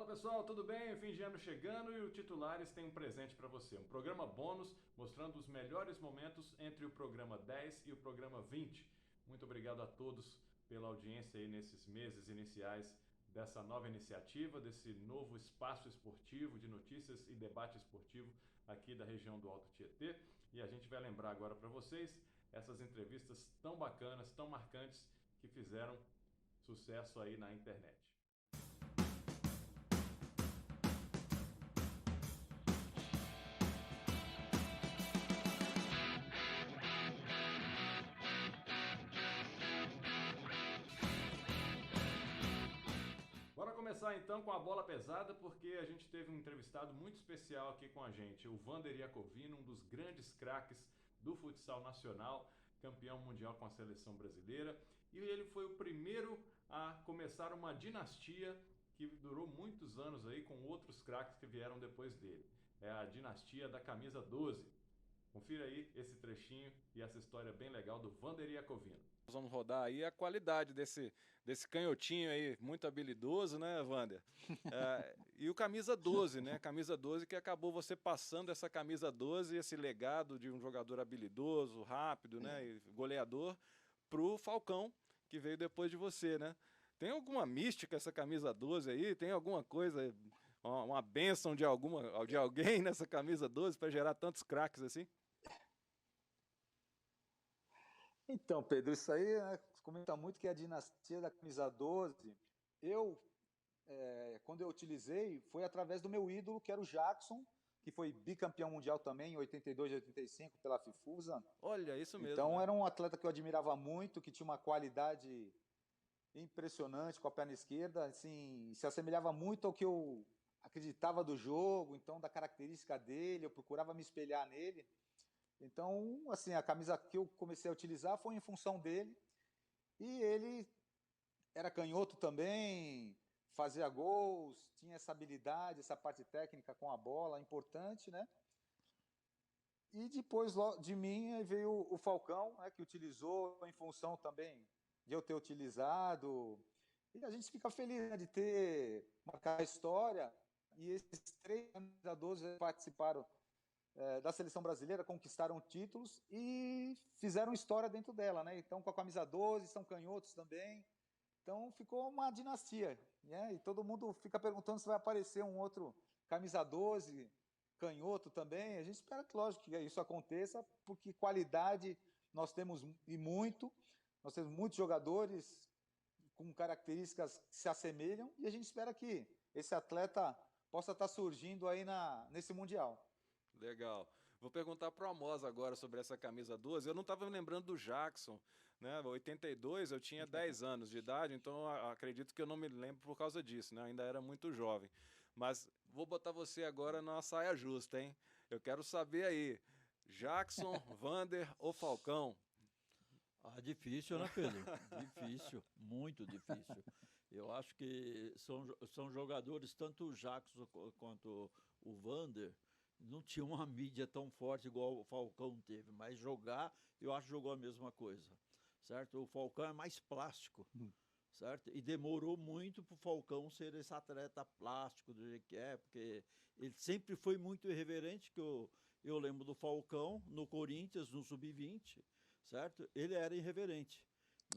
Fala pessoal, tudo bem? Fim de ano chegando e o Titulares tem um presente para você. Um programa bônus mostrando os melhores momentos entre o programa 10 e o programa 20. Muito obrigado a todos pela audiência aí nesses meses iniciais dessa nova iniciativa, desse novo espaço esportivo de notícias e debate esportivo aqui da região do Alto Tietê. E a gente vai lembrar agora para vocês essas entrevistas tão bacanas, tão marcantes que fizeram sucesso aí na internet. Bora começar então com a bola pesada, porque a gente teve um entrevistado muito especial aqui com a gente, o Wander Iacovino, um dos grandes craques do futsal nacional, campeão mundial com a seleção brasileira, e ele foi o primeiro a começar uma dinastia que durou muitos anos aí com outros craques que vieram depois dele. É a dinastia da camisa 12. Confira aí esse trechinho e essa história bem legal do Wander Iacovino. Nós vamos rodar aí a qualidade desse canhotinho aí, muito habilidoso, né, Wander? E o camisa 12, né? Camisa 12 que acabou você passando essa camisa 12, esse legado de um jogador habilidoso, rápido, né, e goleador, pro Falcão, que veio depois de você, né? Tem alguma mística essa camisa 12 aí? Tem alguma coisa, uma bênção de alguém nessa camisa 12 para gerar tantos craques assim? Então, Pedro, isso aí comenta muito que é a dinastia da camisa 12. Eu, quando eu utilizei, foi através do meu ídolo, que era o Jackson, que foi bicampeão mundial também em 82 e 85 pela FIFUSA. Olha, isso mesmo, Então, né? era um atleta que eu admirava muito, que tinha uma qualidade impressionante com a perna esquerda, assim, se assemelhava muito ao que eu acreditava do jogo, então da característica dele, eu procurava me espelhar nele. Então, assim, a camisa que eu comecei a utilizar foi em função dele. E ele era canhoto também, fazia gols, tinha essa habilidade, essa parte técnica com a bola, importante, né? E depois de mim veio o Falcão, né, que utilizou em função também de eu ter utilizado. E a gente fica feliz, né, de ter marcado a história. E esses três camisadores participaram da seleção brasileira, conquistaram títulos e fizeram história dentro dela, né? Então, com a camisa 12, são canhotos também. Então, ficou uma dinastia, né? E todo mundo fica perguntando se vai aparecer um outro camisa 12, canhoto também. A gente espera que, lógico, que isso aconteça, porque qualidade nós temos e muito. Nós temos muitos jogadores com características que se assemelham e a gente espera que esse atleta possa estar surgindo aí nesse Mundial. Legal. Vou perguntar para o Amos agora sobre essa camisa 12. Eu não estava me lembrando do Jackson, né? 82, eu tinha 10 anos de idade, então acredito que eu não me lembro por causa disso, né? Eu ainda era muito jovem. Mas vou botar você agora na saia justa, hein? Eu quero saber aí, Jackson, Wander ou Falcão? Difícil, né, Pedro? Difícil, muito difícil. Eu acho que são jogadores, tanto o Jackson quanto o Wander, não tinha uma mídia tão forte igual o Falcão teve, mas jogar, eu acho que jogou a mesma coisa, certo? O Falcão é mais plástico, certo? E demorou muito para o Falcão ser esse atleta plástico do jeito que é, porque ele sempre foi muito irreverente, que eu lembro do Falcão no Corinthians, no Sub-20, certo? Ele era irreverente,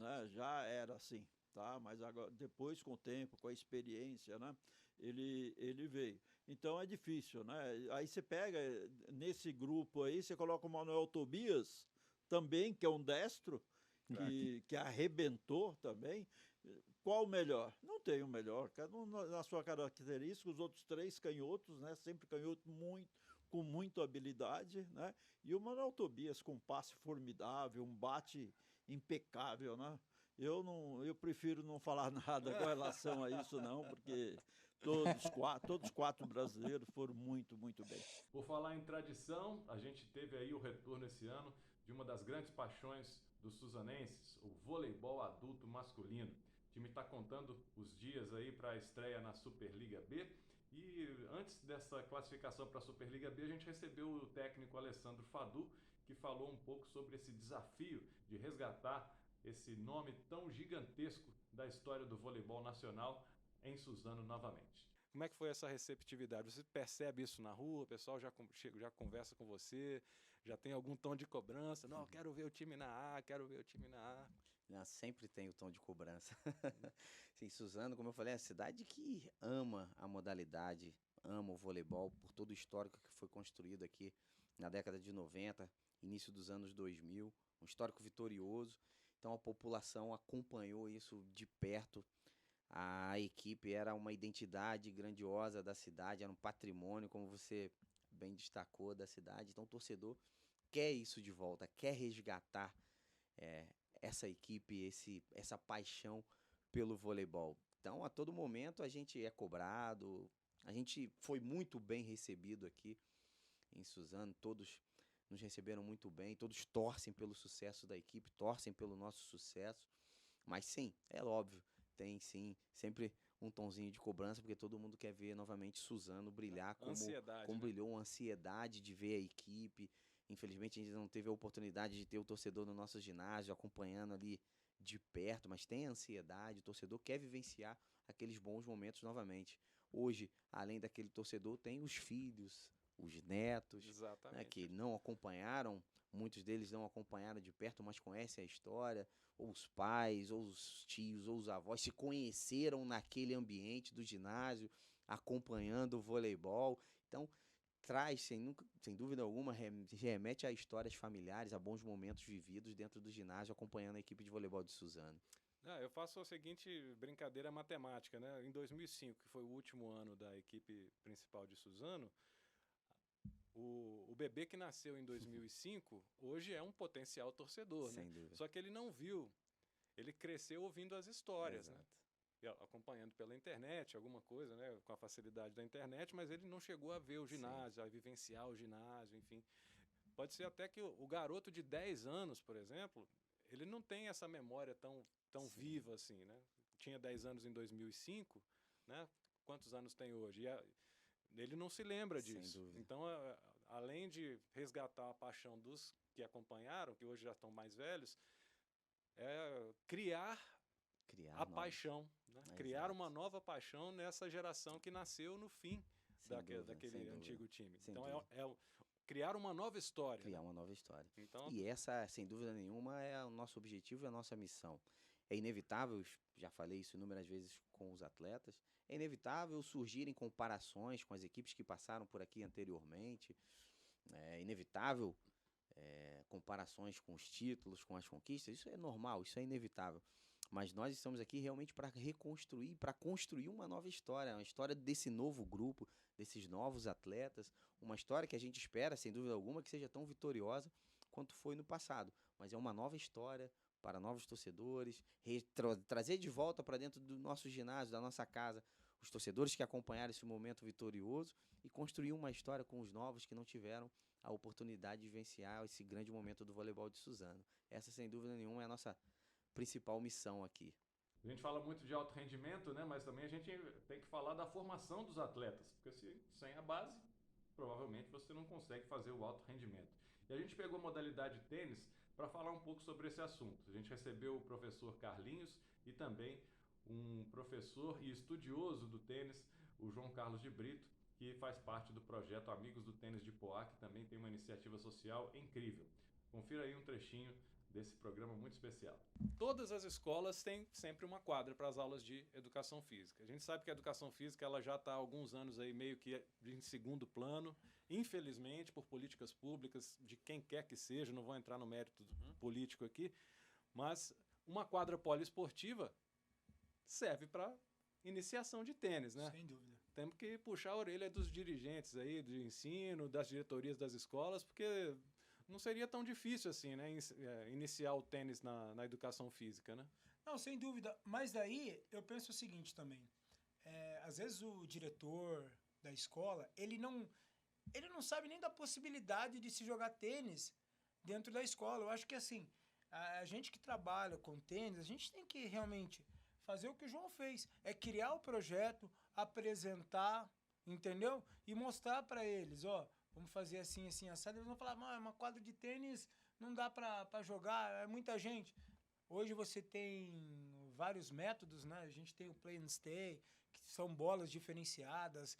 né? Já era assim, tá? Mas agora, depois, com o tempo, com a experiência, né? Ele veio. Então é difícil, né? Aí você pega, nesse grupo aí, você coloca o Manuel Tobias, também, que é um destro, que arrebentou também. Qual o melhor? Não tem o melhor. Cada um na sua característica, os outros três canhotos, né? Sempre canhoto com muita habilidade, né? E o Manuel Tobias com um passe formidável, um bate impecável, né? Eu prefiro não falar nada com relação a isso, não, porque todos quatro brasileiros foram muito, muito bem. Por falar em tradição, a gente teve aí o retorno esse ano de uma das grandes paixões dos suzanenses, o voleibol adulto masculino. O time está contando os dias aí para a estreia na Superliga B. E antes dessa classificação para a Superliga B, a gente recebeu o técnico Alessandro Fadu, que falou um pouco sobre esse desafio de resgatar esse nome tão gigantesco da história do voleibol nacional em Suzano novamente. Como é que foi essa receptividade? Você percebe isso na rua? O pessoal já conversa com você? Já tem algum tom de cobrança? Não, quero ver o time na A, quero ver o time na A. Não, sempre tem o tom de cobrança. Sim, Suzano, como eu falei, é a cidade que ama a modalidade, ama o voleibol, por todo o histórico que foi construído aqui na década de 90, início dos anos 2000, um histórico vitorioso. Então a população acompanhou isso de perto. A equipe era uma identidade grandiosa da cidade, era um patrimônio, como você bem destacou, da cidade. Então o torcedor quer isso de volta, quer resgatar essa equipe, essa paixão pelo voleibol. Então, a todo momento, a gente é cobrado, a gente foi muito bem recebido aqui em Suzano, todos nos receberam muito bem, todos torcem pelo sucesso da equipe, torcem pelo nosso sucesso, mas sim, é óbvio, tem sim, sempre um tonzinho de cobrança, porque todo mundo quer ver novamente Suzano brilhar como brilhou, a ansiedade de ver a equipe. Infelizmente a gente não teve a oportunidade de ter o torcedor no nosso ginásio acompanhando ali de perto, mas tem ansiedade, o torcedor quer vivenciar aqueles bons momentos novamente. Hoje, além daquele torcedor, tem os filhos, os netos, né, que não acompanharam, muitos deles não acompanharam de perto, mas conhecem a história, ou os pais, ou os tios, ou os avós, se conheceram naquele ambiente do ginásio, acompanhando o voleibol. Então, traz, sem dúvida alguma, remete a histórias familiares, a bons momentos vividos dentro do ginásio, acompanhando a equipe de voleibol de Suzano. Eu faço a seguinte brincadeira matemática, né? Em 2005, que foi o último ano da equipe principal de Suzano, o bebê que nasceu em 2005, hoje é um potencial torcedor, Sem né? dúvida. Só que ele não viu, ele cresceu ouvindo as histórias, Exato. né? Acompanhando pela internet, alguma coisa, né, com a facilidade da internet, mas ele não chegou a ver o ginásio, a vivenciar o ginásio, enfim. Pode ser até que o garoto de 10 anos, por exemplo, ele não tem essa memória tão viva assim, né? Tinha 10 anos em 2005, né? Quantos anos tem hoje? Ele não se lembra disso. Sem dúvida. Então, além de resgatar a paixão dos que acompanharam, que hoje já estão mais velhos, criar a paixão, né? Criar uma nova paixão nessa geração que nasceu no fim daquele antigo time. Então criar uma nova história. Criar uma nova história. Então, E essa, sem dúvida nenhuma, é o nosso objetivo e a nossa missão. É inevitável, já falei isso inúmeras vezes com os atletas, é inevitável surgirem comparações com as equipes que passaram por aqui anteriormente, é inevitável comparações com os títulos, com as conquistas, isso é normal, isso é inevitável. Mas nós estamos aqui realmente para reconstruir, para construir uma nova história, uma história desse novo grupo, desses novos atletas, uma história que a gente espera, sem dúvida alguma, que seja tão vitoriosa quanto foi no passado. Mas é uma nova história para novos torcedores, trazer de volta para dentro do nosso ginásio, da nossa casa, os torcedores que acompanharam esse momento vitorioso e construir uma história com os novos que não tiveram a oportunidade de vivenciar esse grande momento do voleibol de Suzano. Essa, sem dúvida nenhuma, é a nossa principal missão aqui. A gente fala muito de alto rendimento, né? Mas também a gente tem que falar da formação dos atletas, porque sem a base, provavelmente você não consegue fazer o alto rendimento. E a gente pegou a modalidade tênis para falar um pouco sobre esse assunto. A gente recebeu o professor Carlinhos e também um professor e estudioso do tênis, o João Carlos de Brito, que faz parte do projeto Amigos do Tênis de Poá, que também tem uma iniciativa social incrível. Confira aí um trechinho desse programa muito especial. Todas as escolas têm sempre uma quadra para as aulas de educação física. A gente sabe que a educação física ela já está há alguns anos aí meio que em segundo plano, infelizmente por políticas públicas de quem quer que seja, não vou entrar no mérito político aqui, mas uma quadra poliesportiva serve para iniciação de tênis, né? Sem dúvida. Temos que puxar a orelha dos dirigentes aí de ensino, das diretorias das escolas, porque não seria tão difícil assim, né? Iniciar o tênis na educação física, né? Não, sem dúvida. Mas daí eu penso o seguinte também. Às vezes o diretor da escola, ele não sabe nem da possibilidade de se jogar tênis dentro da escola. Eu acho que assim, a gente que trabalha com tênis, a gente tem que realmente fazer o que o João fez. É criar o projeto, apresentar, entendeu? E mostrar para eles, ó, vamos fazer assim, assim, assado. Eles vão falar, é uma quadra de tênis, não dá para jogar, é muita gente. Hoje você tem vários métodos, né? A gente tem o play and stay, que são bolas diferenciadas,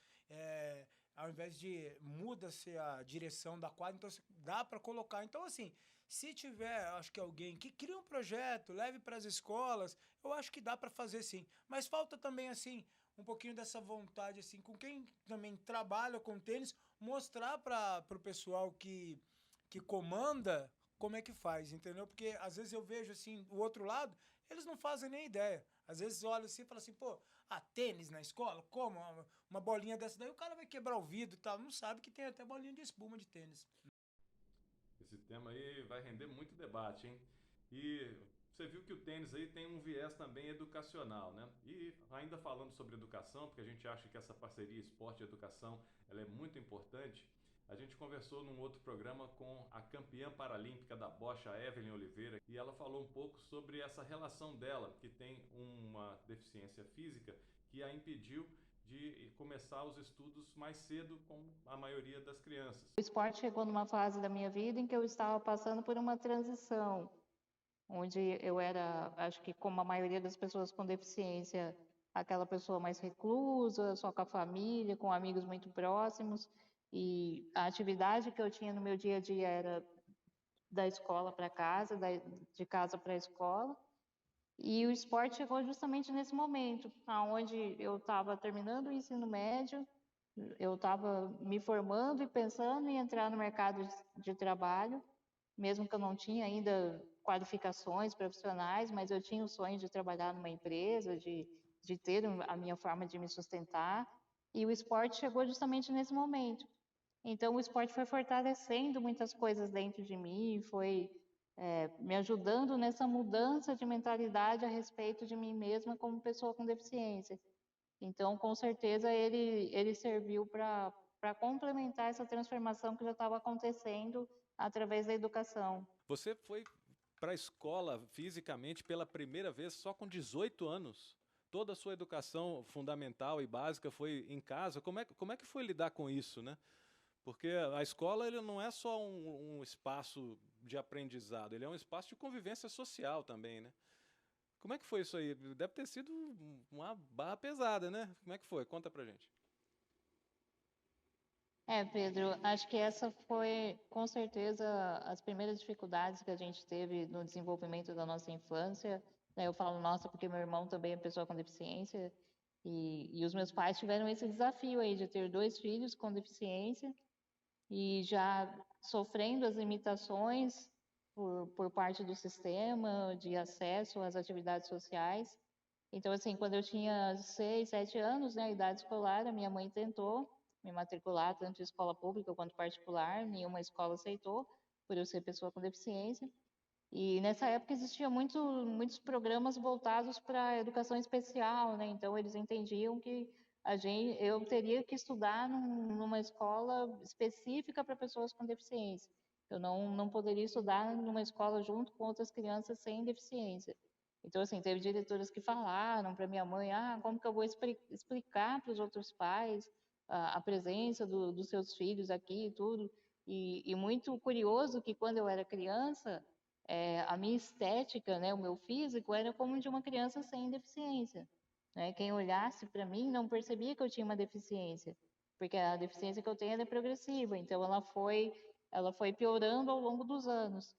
ao invés de muda-se a direção da quadra, então dá para colocar. Então, assim, se tiver, acho que alguém que cria um projeto, leve para as escolas, eu acho que dá para fazer sim. Mas falta também, assim, um pouquinho dessa vontade, assim, com quem também trabalha com tênis, mostrar para o pessoal que comanda como é que faz, entendeu? Porque às vezes eu vejo, assim, o outro lado, eles não fazem nem ideia. Às vezes olha assim e fala assim, pô, tênis na escola? Como? Uma bolinha dessa daí, o cara vai quebrar o vidro e tal. Não sabe que tem até bolinha de espuma de tênis. Esse tema aí vai render muito debate, hein? E você viu que o tênis aí tem um viés também educacional, né? E ainda falando sobre educação, porque a gente acha que essa parceria esporte e educação ela é muito importante, a gente conversou num outro programa com a campeã paralímpica da bocha, Evelyn Oliveira, e ela falou um pouco sobre essa relação dela, que tem uma deficiência física que a impediu de começar os estudos mais cedo, como a maioria das crianças. O esporte chegou numa fase da minha vida em que eu estava passando por uma transição, onde eu era, acho que como a maioria das pessoas com deficiência, aquela pessoa mais reclusa, só com a família, com amigos muito próximos, e a atividade que eu tinha no meu dia a dia era da escola para casa, de casa para a escola. E o esporte chegou justamente nesse momento, onde eu estava terminando o ensino médio, eu estava me formando e pensando em entrar no mercado de trabalho, mesmo que eu não tinha ainda qualificações profissionais, mas eu tinha o sonho de trabalhar numa empresa, de ter a minha forma de me sustentar. E o esporte chegou justamente nesse momento. Então, o esporte foi fortalecendo muitas coisas dentro de mim, foi me ajudando nessa mudança de mentalidade a respeito de mim mesma como pessoa com deficiência. Então, com certeza, ele serviu para complementar essa transformação que já estava acontecendo através da educação. Você foi para a escola fisicamente pela primeira vez só com 18 anos? Toda a sua educação fundamental e básica foi em casa? Como é que foi lidar com isso, né? Porque a escola ele não é só um espaço de aprendizado, ele é um espaço de convivência social também, né? Como é que foi isso aí? Deve ter sido uma barra pesada, né? Como é que foi? Conta pra gente. Pedro, acho que essa foi, com certeza, as primeiras dificuldades que a gente teve no desenvolvimento da nossa infância. Eu falo nossa porque meu irmão também é pessoa com deficiência e os meus pais tiveram esse desafio aí de ter 2 filhos com deficiência e já sofrendo as limitações por parte do sistema de acesso às atividades sociais. Então, assim, quando eu tinha 6, 7 anos, né, a idade escolar, a minha mãe tentou me matricular tanto em escola pública quanto particular, nenhuma escola aceitou, por eu ser pessoa com deficiência. E nessa época existiam muitos programas voltados para a educação especial, né? Então eles entendiam que eu teria que estudar numa escola específica para pessoas com deficiência. Eu não poderia estudar numa escola junto com outras crianças sem deficiência. Então, assim, teve diretoras que falaram para minha mãe, como que eu vou explicar para os outros pais a presença dos seus filhos aqui e tudo. E muito curioso que quando eu era criança, a minha estética, né, o meu físico, era como de uma criança sem deficiência. Né? Quem olhasse para mim não percebia que eu tinha uma deficiência, porque a deficiência que eu tenho é progressiva, então ela foi piorando ao longo dos anos.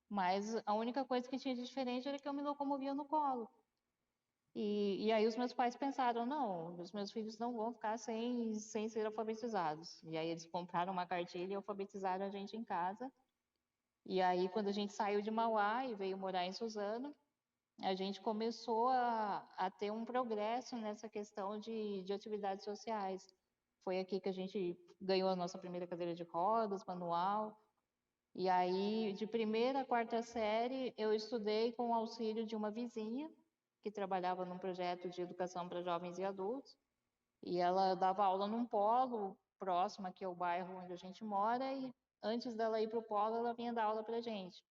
Mas a única coisa que tinha de diferente era que eu me locomovia no colo. E aí os meus pais pensaram, não, os meus filhos não vão ficar sem ser alfabetizados. E aí eles compraram uma cartilha e alfabetizaram a gente em casa. E aí, quando a gente saiu de Mauá e veio morar em Suzano, a gente começou a ter um progresso nessa questão de atividades sociais. Foi aqui que a gente ganhou a nossa primeira cadeira de rodas, manual. E aí, de primeira a quarta série, eu estudei com o auxílio de uma vizinha, que trabalhava num projeto de educação para jovens e adultos. E ela dava aula num polo próximo aqui ao bairro onde a gente mora, e antes dela ir para o polo, ela vinha dar aula para a gente.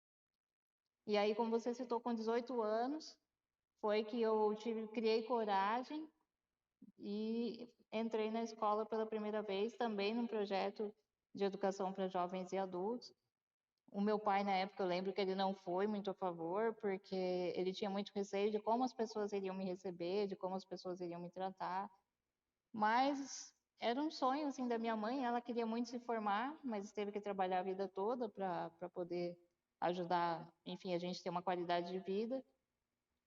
E aí, como você citou, com 18 anos, foi que eu criei coragem e entrei na escola pela primeira vez, também num projeto de educação para jovens e adultos. O meu pai, na época, eu lembro que ele não foi muito a favor, porque ele tinha muito receio de como as pessoas iriam me receber, de como as pessoas iriam me tratar. Mas era um sonho, assim, da minha mãe. Ela queria muito se formar, mas teve que trabalhar a vida toda para poder ajudar, enfim, a gente ter uma qualidade de vida.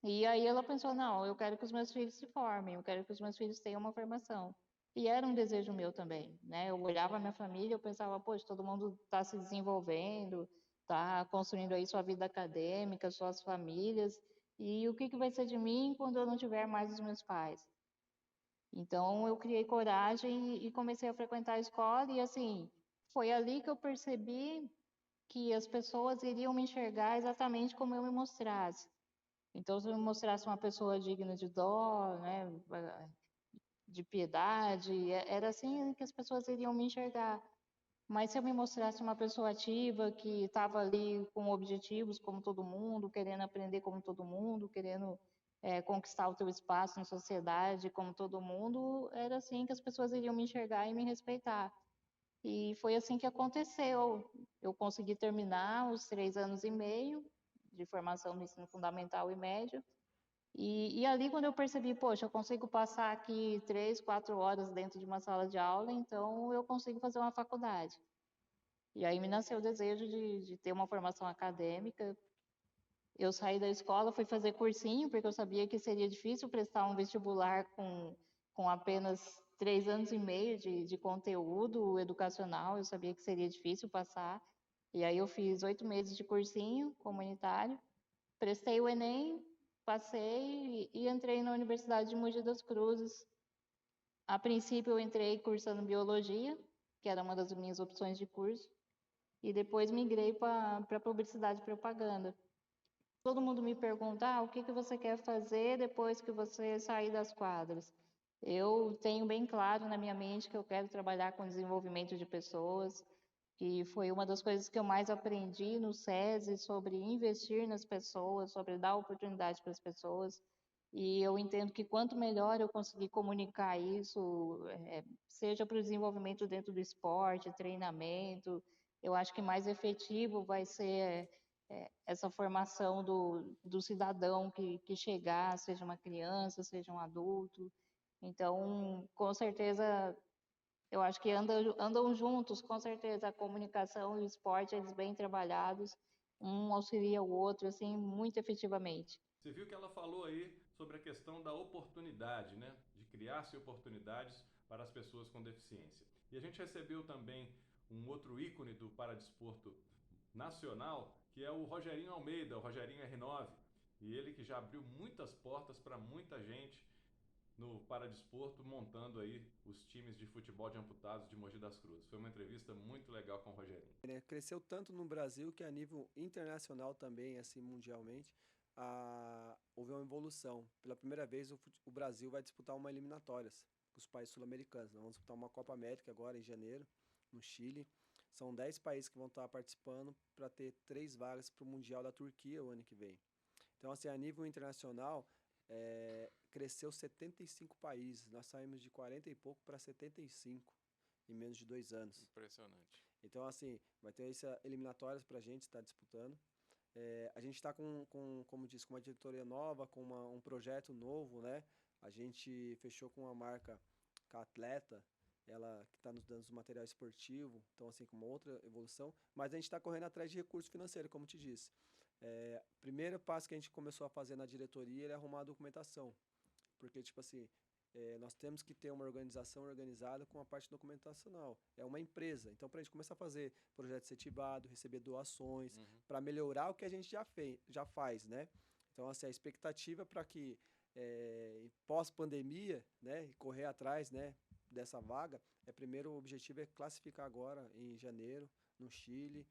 E aí ela pensou, não, eu quero que os meus filhos se formem, eu quero que os meus filhos tenham uma formação. E era um desejo meu também, né? Eu olhava a minha família, eu pensava, poxa, todo mundo está se desenvolvendo, está construindo aí sua vida acadêmica, suas famílias, e o que que vai ser de mim quando eu não tiver mais os meus pais? Então eu criei coragem e comecei a frequentar a escola e assim, foi ali que eu percebi que as pessoas iriam me enxergar exatamente como eu me mostrasse. Então, se eu me mostrasse uma pessoa digna de dó, né, de piedade, era assim que as pessoas iriam me enxergar. Mas se eu me mostrasse uma pessoa ativa, que estava ali com objetivos como todo mundo, querendo aprender como todo mundo, querendo conquistar o teu espaço na sociedade como todo mundo, era assim que as pessoas iriam me enxergar e me respeitar. E foi assim que aconteceu. Eu consegui terminar os 3 anos e meio de formação no ensino fundamental e médio. E ali, quando eu percebi, poxa, eu consigo passar aqui 3, 4 horas dentro de uma sala de aula, então eu consigo fazer uma faculdade. E aí me nasceu o desejo de ter uma formação acadêmica. Eu saí da escola, fui fazer cursinho, porque eu sabia que seria difícil prestar um vestibular com apenas 3 anos e meio de conteúdo educacional, eu sabia que seria difícil passar. E aí eu fiz 8 meses de cursinho comunitário, prestei o Enem, passei e entrei na Universidade de Mogi das Cruzes. A princípio eu entrei cursando biologia, que era uma das minhas opções de curso, e depois migrei para publicidade e propaganda. Todo mundo me pergunta, o que que você quer fazer depois que você sair das quadras? Eu tenho bem claro na minha mente que eu quero trabalhar com desenvolvimento de pessoas, que foi uma das coisas que eu mais aprendi no SESI sobre investir nas pessoas, sobre dar oportunidade para as pessoas. E eu entendo que quanto melhor eu conseguir comunicar isso, seja para o desenvolvimento dentro do esporte, treinamento, eu acho que mais efetivo vai ser essa formação do cidadão que chegar, seja uma criança, seja um adulto. Então, com certeza, eu acho que andam juntos, com certeza, a comunicação e o esporte, eles bem trabalhados, um auxilia o outro, assim, muito efetivamente. Você viu que ela falou aí sobre a questão da oportunidade, né? De criar-se oportunidades para as pessoas com deficiência. E a gente recebeu também um outro ícone do paradesporto nacional, que é o Rogerinho Almeida, o Rogerinho R9. E ele que já abriu muitas portas para muita gente no paradesporto, montando aí os times de futebol de amputados de Mogi das Cruzes. Foi uma entrevista muito legal com o Rogerinho. Cresceu tanto no Brasil que a nível internacional também, assim, mundialmente, houve uma evolução. Pela primeira vez, o Brasil vai disputar uma eliminatórias com os países sul-americanos. Nós vamos disputar uma Copa América agora em janeiro, no Chile. São 10 países que vão estar participando para ter 3 vagas para o Mundial da Turquia o ano que vem. Então, assim, a nível internacional, cresceu 75 países. Nós saímos de 40 e pouco para 75 em menos de 2 anos. Impressionante. Então, assim, vai ter essa eliminatórias para a gente estar disputando. A gente está como disse, com uma diretoria nova, com um projeto novo, né? A gente fechou com uma marca, com a Atleta, ela que está nos dando os materiais esportivos, então, assim, com uma outra evolução. Mas a gente está correndo atrás de recurso financeiro, como te disse. Primeiro passo que a gente começou a fazer na diretoria é arrumar a documentação. Porque, tipo assim, nós temos que ter uma organização organizada com a parte documentacional. É uma empresa. Então, para a gente começar a fazer projeto incentivado, receber doações, para melhorar o que a gente já faz, né? Então, assim, a expectativa para que, pós-pandemia, né, e correr atrás, né, dessa vaga, primeiro o objetivo é classificar agora, em janeiro, no Chile,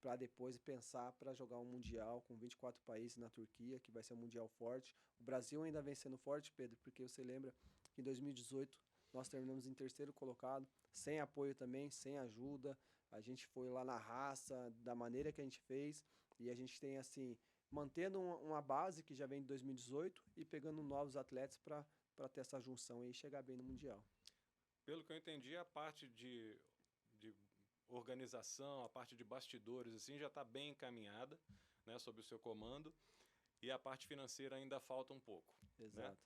para depois pensar para jogar um Mundial com 24 países na Turquia, que vai ser um Mundial forte. O Brasil ainda vem sendo forte, Pedro, porque você lembra que em 2018 nós terminamos em 3º colocado, sem apoio também, sem ajuda. A gente foi lá na raça, da maneira que a gente fez, e a gente tem, assim, mantendo uma base que já vem de 2018 e pegando novos atletas para ter essa junção e chegar bem no Mundial. Pelo que eu entendi, a parte de organização, a parte de bastidores, assim, já está bem encaminhada, né, sob o seu comando, e a parte financeira ainda falta um pouco. Exato.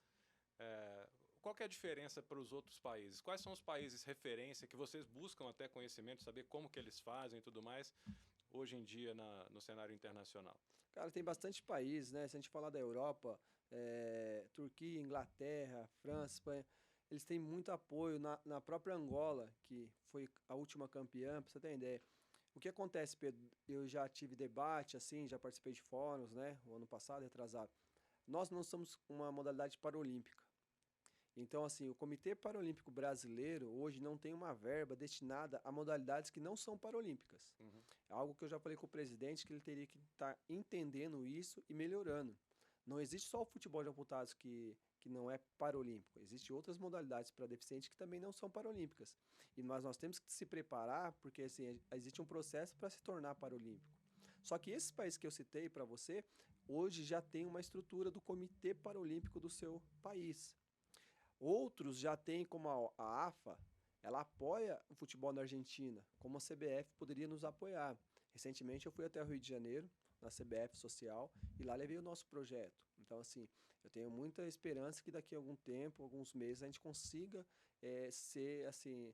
Né? qual que é a diferença para os outros países? Quais são os países referência que vocês buscam até conhecimento, saber como que eles fazem e tudo mais, hoje em dia no cenário internacional? Cara, tem bastante países, né? Se a gente falar da Europa, Turquia, Inglaterra, França, Espanha, eles têm muito apoio na própria Angola, que foi a última campeã, pra você ter ideia. O que acontece, Pedro? Eu já tive debate, assim, já participei de fóruns, né? O ano passado, retrasado. Nós não somos uma modalidade paralímpica. Então, assim, o Comitê Paralímpico Brasileiro hoje não tem uma verba destinada a modalidades que não são paralímpicas. É algo que eu já falei com o presidente, que ele teria que estar entendendo isso e melhorando. Não existe só o futebol de amputados que não é paralímpico. Existem outras modalidades para deficientes que também não são paralímpicas. E nós temos que se preparar, porque assim, existe um processo para se tornar paralímpico. Só que esses países que eu citei para você, hoje já tem uma estrutura do Comitê Paralímpico do seu país. Outros já têm, como a AFA, ela apoia o futebol na Argentina, como a CBF poderia nos apoiar. Recentemente eu fui até o Rio de Janeiro, na CBF Social, e lá levei o nosso projeto. Então, assim, eu tenho muita esperança que daqui a algum tempo, alguns meses, a gente consiga ser, assim,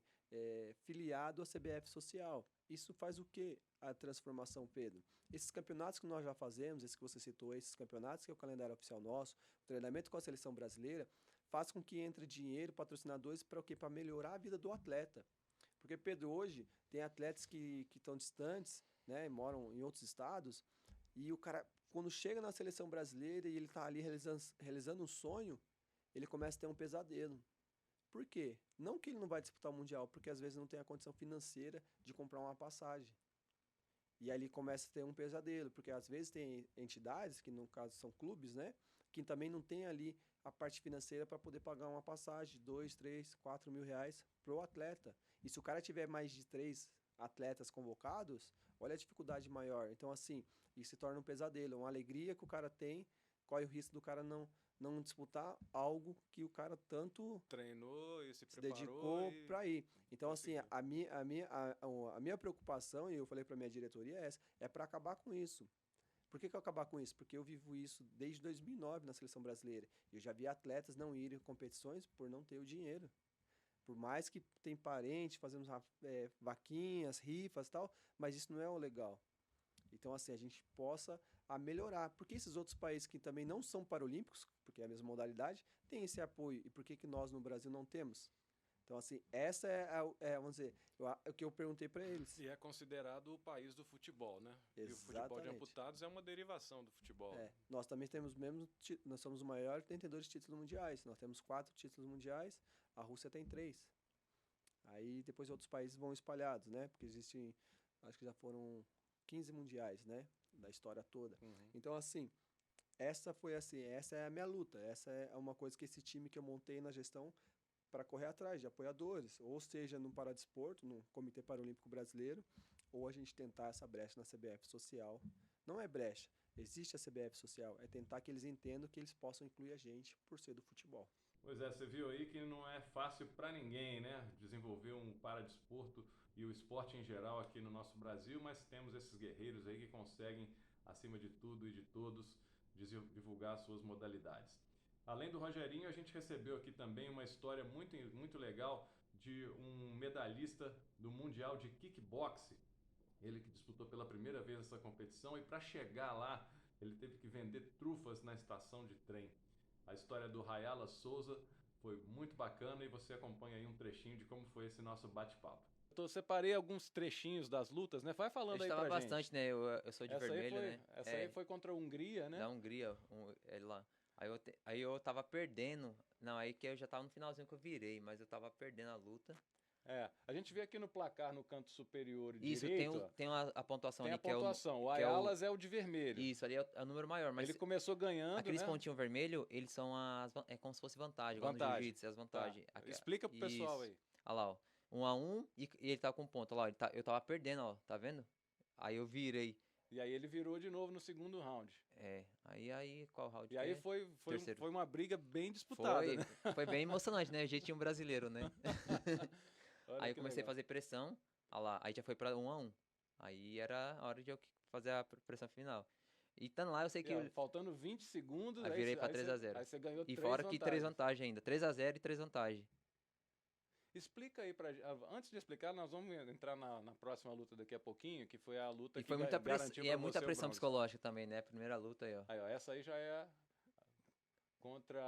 filiado à CBF Social. Isso faz o quê? A transformação, Pedro? Esses campeonatos que nós já fazemos, esses que você citou, esses campeonatos que é o calendário oficial nosso, o treinamento com a seleção brasileira, faz com que entre dinheiro, patrocinadores, para o quê? Para melhorar a vida do atleta. Porque, Pedro, hoje tem atletas que estão distantes, né, moram em outros estados, e o cara, quando chega na seleção brasileira e ele está ali realizando um sonho, ele começa a ter um pesadelo. Por quê? Não que ele não vai disputar o Mundial, porque às vezes não tem a condição financeira de comprar uma passagem. E aí ele começa a ter um pesadelo, porque às vezes tem entidades, que no caso são clubes, né, que também não tem ali a parte financeira para poder pagar uma passagem de 2, 3, 4 mil reais para o atleta. E se o cara tiver mais de 3 atletas convocados, olha a dificuldade maior. Então, assim, isso se torna um pesadelo, uma alegria que o cara tem, corre o risco do cara não disputar algo que o cara tanto treinou e se dedicou para ir. Então, assim, conseguiu. a minha preocupação, e eu falei para minha diretoria, é para acabar com isso. Por que eu acabar com isso? Porque eu vivo isso desde 2009 na seleção brasileira. Eu já vi atletas não irem em competições por não ter o dinheiro. Por mais que tem parente, fazemos vaquinhas, rifas e tal, mas isso não é o legal. Então, assim, a gente possa melhorar. Porque esses outros países que também não são paralímpicos, porque é a mesma modalidade, têm esse apoio. E por que nós no Brasil não temos? Então, assim, essa vamos dizer, o que eu perguntei para eles. E é considerado o país do futebol, né? Exatamente. E o futebol de amputados é uma derivação do futebol. Nós também temos nós somos o maior detentor de títulos mundiais. Nós temos 4 títulos mundiais, a Rússia tem 3. Aí depois outros países vão espalhados, né? Porque existem, acho que já foram 15 mundiais, né? Da história toda. Então, assim, essa é a minha luta. Essa é uma coisa que esse time que eu montei na gestão para correr atrás de apoiadores, ou seja, no Paradesporto, no Comitê Paralímpico Brasileiro, ou a gente tentar essa brecha na CBF Social. Não é brecha, existe a CBF Social, é tentar que eles entendam que eles possam incluir a gente por ser do futebol. Pois é, você viu aí que não é fácil para ninguém, né, desenvolver um paradesporto e o esporte em geral aqui no nosso Brasil, mas temos esses guerreiros aí que conseguem, acima de tudo e de todos, divulgar suas modalidades. Além do Rogerinho, a gente recebeu aqui também uma história muito, muito legal de um medalhista do Mundial de Kickboxing. Ele que disputou pela primeira vez essa competição e para chegar lá, ele teve que vender trufas na estação de trem. A história do Rayala Souza foi muito bacana e você acompanha aí um trechinho de como foi esse nosso bate-papo. Eu separei alguns trechinhos das lutas, né? Vai falando aí pra gente. Bastante, né? Eu sou de vermelho, né? Essa aí foi contra a Hungria, né? Da Hungria, ele lá. Aí eu tava perdendo. Não, aí que eu já tava no finalzinho que eu virei, mas eu tava perdendo a luta. A gente vê aqui no placar, no canto superior Isso, direito. tem a pontuação tem ali. Tem a pontuação. O Ayalas é o de vermelho. Isso, ali é o número maior. Mas ele começou ganhando, aqueles né? pontinhos vermelhos, eles são é como se fosse vantagem. Igual no jiu-jitsu, as vantagens. Tá. Explica pro pessoal aí. Olha lá, ó. 1-1 e ele tá com ponto. Olha lá, eu tava perdendo, ó. Tá vendo? Aí eu virei. E aí ele virou de novo no segundo round. Aí qual round? E aí foi uma briga bem disputada, né? Foi bem emocionante, né? Jeitinho brasileiro, né? Aí eu comecei a fazer pressão, olha lá, aí já foi pra 1-1. Aí era a hora de eu fazer a pressão final. E estando lá, eu sei que... E, ó, faltando 20 segundos, Aí virei pra aí 3-0. Aí você ganhou E 3 fora que 3 vantagens. vantagens ainda. 3-0 e 3 vantagens. Explica aí antes de explicar, nós vamos entrar na próxima luta daqui a pouquinho, que foi a luta E que foi muita pressão. garantiu E pra é muita você o pressão bronze. psicológica também, né? Primeira luta aí, ó. Aí, ó, essa aí já é contra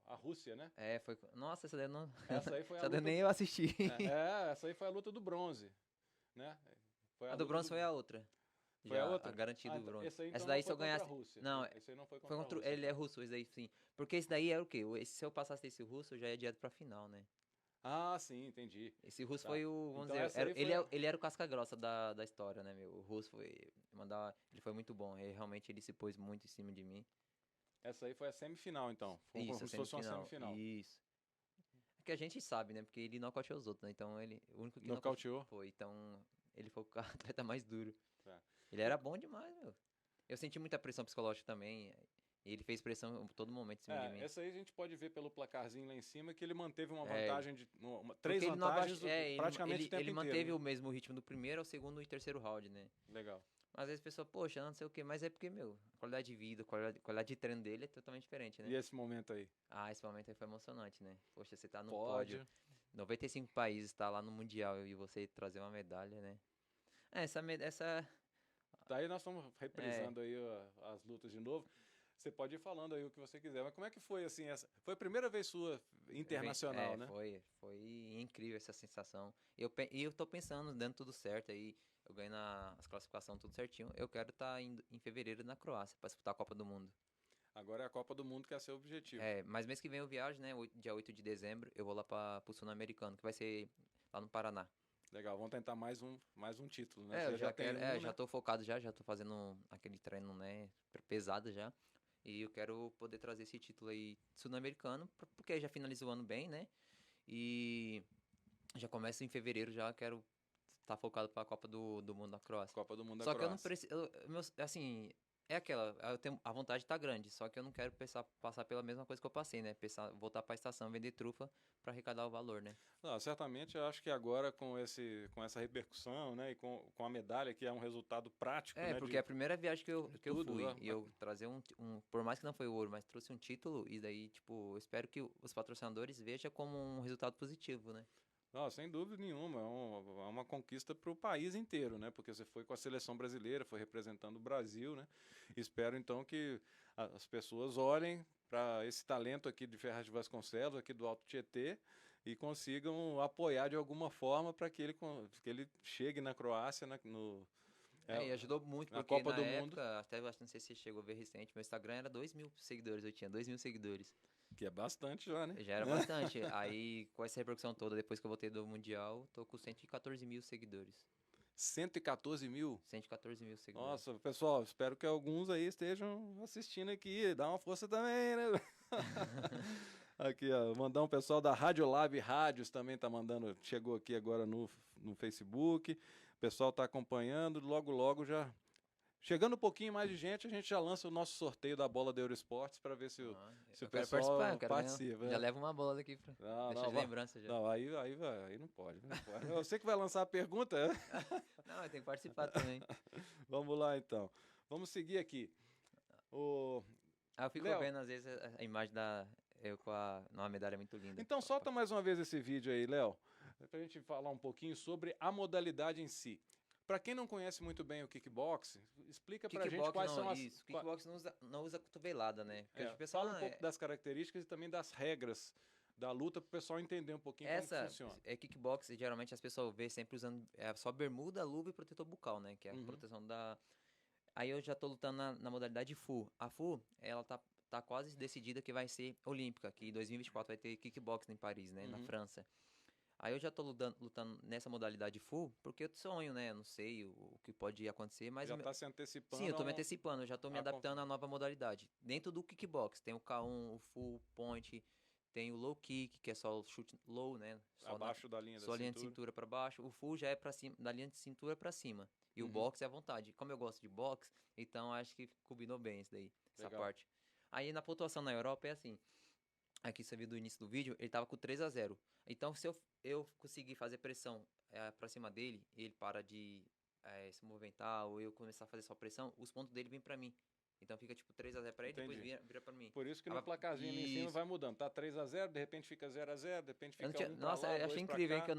a Rússia, né? É, foi. Nossa, essa daí eu não. Essa aí foi a Essa daí luta nem eu assisti. essa aí foi a luta do bronze, né? Foi A do luta bronze foi a outra. Foi a Já, outra? garantido Ah, o bronze. esse aí, então, Essa daí não se eu foi contra a ganhasse. Rússia. Não, Esse aí não foi contra foi a contra. Rússia. Ele é russo, esse daí sim. Porque esse daí era o quê? Se eu passasse esse russo, eu já ia direto pra final, né? Ah, sim, entendi. Esse russo Tá. foi o. Vamos Então dizer, essa aí foi ele era o casca-grossa da história, né, meu? O russo foi. Ele foi muito bom. Realmente ele se pôs muito em cima de mim. Essa aí foi a semifinal, então. Foi Isso, como a se fosse uma semifinal. semifinal. Isso. Que a gente sabe, né? Porque ele nocauteou os outros, né? Então ele. O único que Nocauteou? foi. Então ele foi o atleta mais duro. Tá. Ele era bom demais, meu. Eu senti muita pressão psicológica também. E ele fez pressão a todo momento em cima de mim. Essa aí a gente pode ver pelo placarzinho lá em cima que ele manteve uma É. vantagem de. Porque Três ele não vantagens ele praticamente o tempo ele inteiro. manteve né? o mesmo ritmo do primeiro ao segundo e terceiro round, né? Legal. Mas às vezes a pessoa, poxa, não sei o quê, mas é porque, meu, a qualidade de vida, a qualidade de treino dele é totalmente diferente, né? E esse momento aí? Ah, esse momento aí foi emocionante, né? Poxa, você tá no Pode. pódio, 95 países, tá lá no Mundial e você trazer uma medalha, né? Essa Daí nós estamos reprisando aí as lutas de novo. Você pode ir falando aí o que você quiser. Mas como é que foi, assim, essa... Foi a primeira vez sua internacional, né? Foi incrível essa sensação. E eu tô pensando, dando tudo certo aí, eu ganhei as classificações tudo certinho. Eu quero estar indo em fevereiro na Croácia para disputar a Copa do Mundo. Agora é a Copa do Mundo que é seu objetivo. Mas mês que vem eu viajo, né? Dia 8 de dezembro, eu vou lá pro Sul-Americano, que vai ser lá no Paraná. Legal, vamos tentar mais um título, né? Eu já tem quero, né? já tô focado já tô fazendo aquele treino, né, pesado já. E eu quero poder trazer esse título aí sul-americano, porque já finalizo o ano bem, né? E já começa em fevereiro, já quero estar focado para a Copa do Mundo da Croácia. Copa do Mundo da Só que eu Croácia. não preciso, assim, eu tenho a vontade tá grande, só que eu não quero passar pela mesma coisa que eu passei, né? Voltar para a estação, vender trufa para arrecadar o valor, né? Não, certamente eu acho que agora com essa repercussão, né, e com a medalha, que é um resultado prático, né? Porque é a primeira viagem que eu tudo, fui, né? e eu trazer por mais que não foi ouro, mas trouxe um título, e daí, tipo, eu espero que os patrocinadores vejam como um resultado positivo, né? Não, sem dúvida nenhuma, é uma conquista para o país inteiro, né? Porque você foi com a seleção brasileira, foi representando o Brasil, né? Espero então que as pessoas olhem para esse talento aqui de Ferraz de Vasconcelos, aqui do Alto Tietê, e consigam apoiar de alguma forma para que ele chegue na Croácia, E ajudou muito, na porque Copa na do época, Mundo. até eu acho, não sei se você chegou a ver recente, meu Instagram era 2.000 seguidores, eu tinha 2.000 seguidores. Que é bastante já, né? Já era bastante. Aí, com essa repercussão toda, depois que eu voltei do Mundial, tô com 114 mil seguidores. 114 mil? 114 mil seguidores. Nossa, pessoal, espero que alguns aí estejam assistindo aqui. Dá uma força também, né? Aqui, ó, mandar um pessoal da Radiolab Rádios também tá mandando, chegou aqui agora no Facebook. O pessoal tá acompanhando, logo já. Chegando um pouquinho mais de gente, a gente já lança o nosso sorteio da bola da Eurosports para ver se o Eu quero pessoal participar, eu quero participa. já leva uma bola daqui pra deixar de lembrança já. Não, aí não pode. Você que vai lançar a pergunta? Não, eu tenho que participar também. Vamos lá, então. Vamos seguir aqui. Eu fico Léo. vendo, às vezes, a imagem eu com uma medalha muito linda. Então solta mais uma vez esse vídeo aí, Léo, pra gente falar um pouquinho sobre a modalidade em si. Para quem não conhece muito bem o kickbox, explica pra gente quais são as... Kickbox não usa cotovelada, né? Porque o pessoal fala um pouco das características e também das regras da luta para o pessoal entender um pouquinho como que funciona. Kickbox, geralmente as pessoas vê sempre usando só bermuda, luva e protetor bucal, né? Que é a proteção da... Aí eu já tô lutando na modalidade full. A full, ela tá quase decidida que vai ser olímpica, que em 2024 vai ter kickbox em Paris, né? Na França. Aí eu já tô lutando nessa modalidade full, porque eu sonho, né? Eu não sei o que pode acontecer, mas... Já tá se antecipando. Sim, eu tô me antecipando, eu já tô me adaptando à nova modalidade. Dentro do kickbox, tem o K1, o full point, tem o low kick, que é só o chute low, né? Só abaixo da linha da cintura. Só cintura. linha de cintura pra baixo. O full já é pra cima, da linha de cintura pra cima. E o boxe é à vontade. Como eu gosto de boxe, então acho que combinou bem isso daí, essa parte. Aí na pontuação na Europa é assim. Aqui você viu do início do vídeo, ele tava com 3-0. Então se eu conseguir fazer pressão pra cima dele, ele para de se movimentar ou eu começar a fazer só pressão, os pontos dele vêm pra mim. Então fica tipo 3x0 pra ele, depois vira pra mim. Por isso que no placarzinho ali em cima vai mudando. Tá 3x0, de repente fica 0x0, de repente fica 1 pra Nossa, lá, eu achei 2 pra incrível, hein, cá. que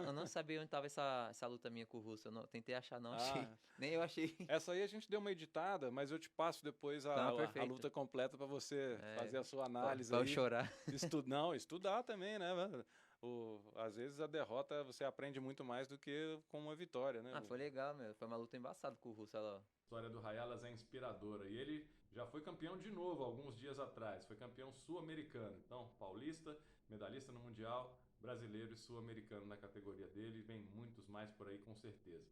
eu não sabia onde tava essa luta minha com o Russo. Eu não, tentei achar, não achei. Nem eu achei. Essa aí a gente deu uma editada, mas eu te passo depois a luta completa pra você fazer a sua análise pra aí. eu chorar. Estudar também, né? Às vezes a derrota você aprende muito mais do que com uma vitória, né? Foi legal, meu. Foi uma luta embaçada com o Russo. A história do Rayalas é inspiradora. E ele já foi campeão de novo alguns dias atrás. Foi campeão sul-americano. Então, paulista, medalhista no Mundial, brasileiro e sul-americano na categoria dele. Vem muitos mais por aí, com certeza.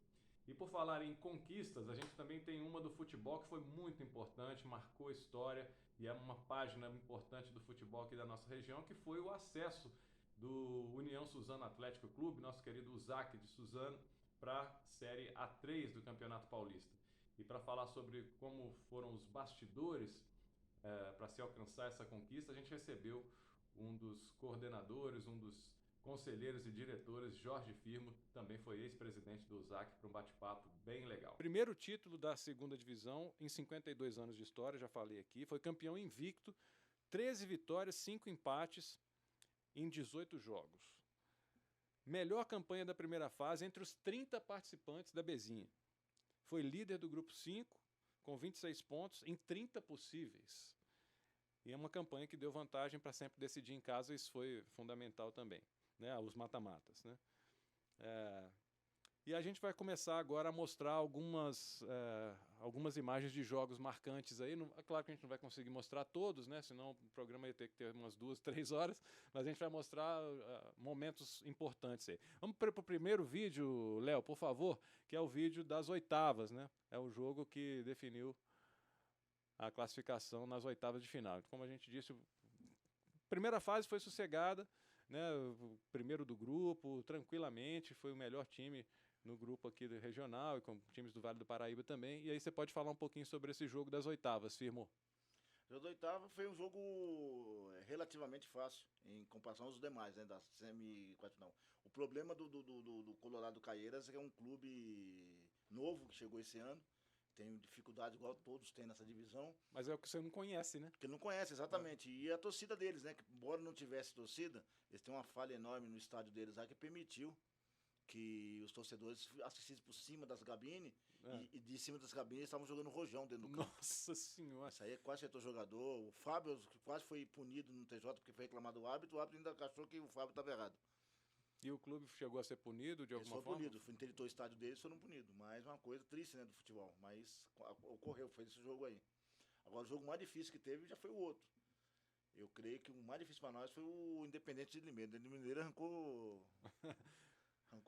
E por falar em conquistas, a gente também tem uma do futebol que foi muito importante, marcou história e é uma página importante do futebol aqui da nossa região, que foi o acesso do União Suzano Atlético Clube, nosso querido Usac de Suzano, para a Série A3 do Campeonato Paulista. E para falar sobre como foram os bastidores para se alcançar essa conquista, a gente recebeu um dos coordenadores, um dos conselheiros e diretores, Jorge Firmo, também foi ex-presidente do Usac, para um bate-papo bem legal. Primeiro título da segunda divisão em 52 anos de história, já falei aqui, foi campeão invicto, 13 vitórias, 5 empates em 18 jogos. Melhor campanha da primeira fase entre os 30 participantes da Bezinha. Foi líder do grupo 5, com 26 pontos em 30 possíveis. E é uma campanha que deu vantagem para sempre decidir em casa, isso foi fundamental também, né? Os mata-matas, né? E a gente vai começar agora a mostrar algumas imagens de jogos marcantes aí. Claro que a gente não vai conseguir mostrar todos, né? Senão o programa ia ter que ter umas 2, 3 horas, mas a gente vai mostrar momentos importantes aí. Vamos para o primeiro vídeo, Léo, por favor, que é o vídeo das oitavas, né? É o jogo que definiu a classificação nas oitavas de final. Como a gente disse, a primeira fase foi sossegada, né? O primeiro do grupo, tranquilamente, foi o melhor time no grupo aqui do regional e com times do Vale do Paraíba também. E aí você pode falar um pouquinho sobre esse jogo das oitavas, Firmo. O jogo da oitava foi um jogo relativamente fácil em comparação aos demais, né, da semi-4 não. O problema do Colorado Caieiras é que é um clube novo que chegou esse ano, tem dificuldade igual todos têm nessa divisão. Mas é o que você não conhece, né? Que não conhece, exatamente. E a torcida deles, né, que embora não tivesse torcida, eles têm uma falha enorme no estádio deles lá que permitiu que os torcedores assistissem por cima das cabines e de cima das cabines estavam jogando rojão dentro do campo. Nossa senhora! Isso aí quase acertou o jogador. O Fábio quase foi punido no TJ porque foi reclamado do árbitro. O árbitro ainda achou que o Fábio estava errado. E o clube chegou a ser punido de alguma forma? Eles foram punidos, interditou o estádio deles, foram punidos. Mas uma coisa triste, né, do futebol. Mas ocorreu, foi esse jogo aí. Agora o jogo mais difícil que teve já foi o outro. Eu creio que o mais difícil para nós foi o Independente de Limeira. O Independente de Limeira arrancou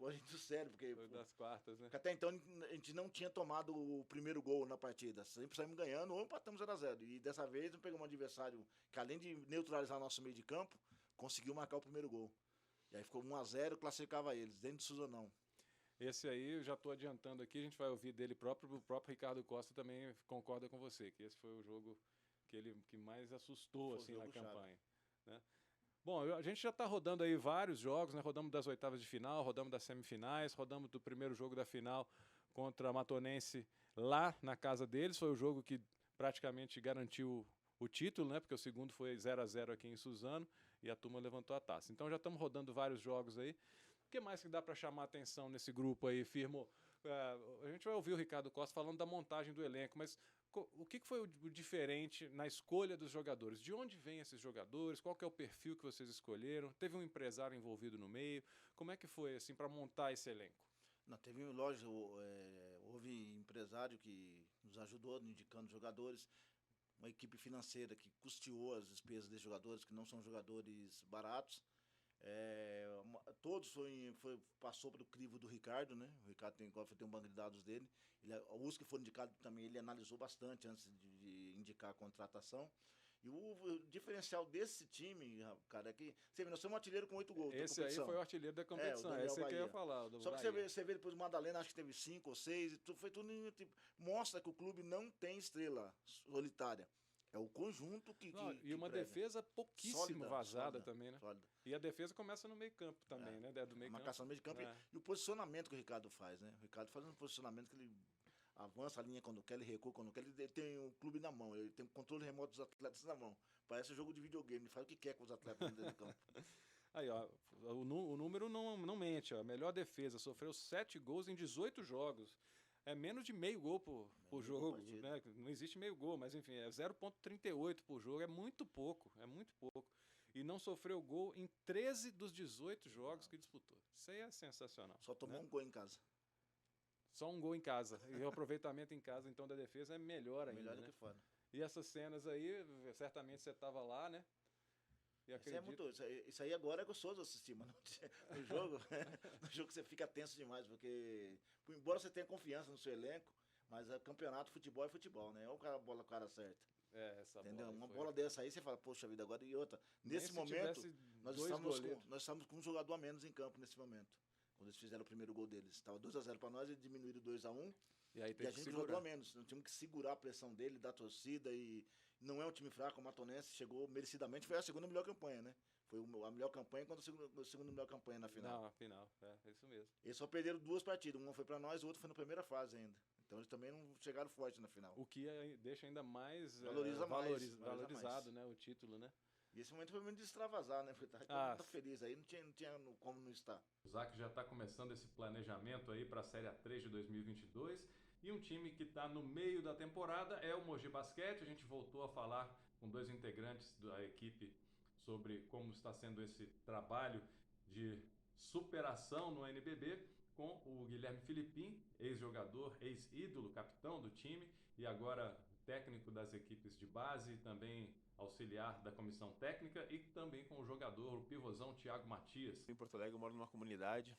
a gente do sério, porque foi das quartas, né? Porque até então a gente não tinha tomado o primeiro gol na partida. Sempre saímos ganhando ou empatamos 0x0. E dessa vez nós pegamos um adversário que, além de neutralizar nosso meio de campo, conseguiu marcar o primeiro gol. E aí ficou 1x0, classificava eles, dentro do Suzanão. Esse aí, eu já estou adiantando aqui, a gente vai ouvir dele próprio. O próprio Ricardo Costa também concorda com você, que esse foi o jogo que mais assustou assim, na campanha. Né? Bom, a gente já está rodando aí vários jogos, né? Rodamos das oitavas de final, rodamos das semifinais, rodamos do primeiro jogo da final contra a Matonense lá na casa deles. Foi o jogo que praticamente garantiu o título, né? Porque o segundo foi 0x0 aqui em Suzano e a turma levantou a taça. Então já estamos rodando vários jogos aí. O que mais que dá para chamar a atenção nesse grupo aí, Firmo? A gente vai ouvir o Ricardo Costa falando da montagem do elenco, mas o que foi o diferente na escolha dos jogadores? De onde vêm esses jogadores? Qual que é o perfil que vocês escolheram? Teve um empresário envolvido no meio? Como é que foi assim para montar esse elenco? Não, teve, lógico, houve empresário que nos ajudou indicando jogadores, uma equipe financeira que custeou as despesas desses jogadores, que não são jogadores baratos. Todos passou pelo crivo do Ricardo, né? O Ricardo tem um banco de dados dele. Os que foram indicados também, ele analisou bastante antes de indicar a contratação. E o diferencial desse time, cara, é que você vê, nós somos um artilheiro com 8 gols. Esse aí foi o artilheiro da competição, esse que eu ia falar. Só que você vê depois o Madalena, acho que teve 5 ou 6, foi tudo tipo, mostra que o clube não tem estrela solitária. É o conjunto que. Não, que e uma prega. defesa pouquíssimo Sólida, vazada sólida, também, né? sólida. E a defesa começa no meio campo também, né? Do A meio campo. marcação no meio de campo É. e o posicionamento que o Ricardo faz, né? O Ricardo faz um posicionamento que ele avança a linha quando quer, ele recua quando quer, ele tem o clube na mão, ele tem o controle remoto dos atletas na mão. Parece um jogo de videogame, ele faz o que quer com os atletas dentro do campo. Aí, ó, o número não mente, ó. A melhor defesa, sofreu 7 gols em 18 jogos. É menos de meio gol por Menos de jogo, gol por né? Não existe meio gol, mas enfim, é 0,38 por jogo, é muito pouco. E não sofreu gol em 13 dos 18 jogos que disputou. Isso aí é sensacional. Só tomou né? um gol em casa. Só um gol em casa. E o aproveitamento em casa, então, da defesa é melhor ainda. Melhor do né? que fora. E essas cenas aí, certamente você estava lá, né? E Isso aí agora é gostoso assistir, mas no jogo, no jogo você fica tenso demais, porque embora você tenha confiança no seu elenco, mas é campeonato, futebol é futebol, né? Olha a bola o cara acerta. Essa Entendeu? bola Uma foi- bola dessa aí você fala, poxa vida, agora e outra. Nem Nesse se momento, tivesse nós dois estávamos, goleiros. nós estávamos com um jogador a menos em campo nesse momento. Quando eles fizeram o primeiro gol deles. Estava 2-0 para nós e diminuíram 2-1. E aí E tem a que gente jogou segurar. a menos. Nós tínhamos que segurar a pressão dele, da torcida. E não é um time fraco, o Matonense chegou merecidamente. Foi a segunda melhor campanha, né? Foi a melhor campanha contra a segunda melhor campanha na final. Não, final, é isso mesmo. Eles só perderam 2 partidas. Uma foi para nós, o outro foi na primeira fase ainda. Então eles também não chegaram forte na final. O que deixa ainda mais, Valoriza mais, valoriza valorizado, mais. né, o título, né? E esse momento foi muito de extravasar, né? Porque tava todo mundo feliz aí, não tinha como não estar. O ZAC já está começando esse planejamento aí para a Série A3 de 2022 e um time que está no meio da temporada é o Mogi Basquete. A gente voltou a falar com 2 integrantes da equipe sobre como está sendo esse trabalho de superação no NBB com o Guilherme Filipim, ex-jogador, ex-ídolo, capitão do time e agora técnico das equipes de base, também auxiliar da comissão técnica e também com o jogador, o pivôzão Thiago Matias. Em Porto Alegre eu moro numa comunidade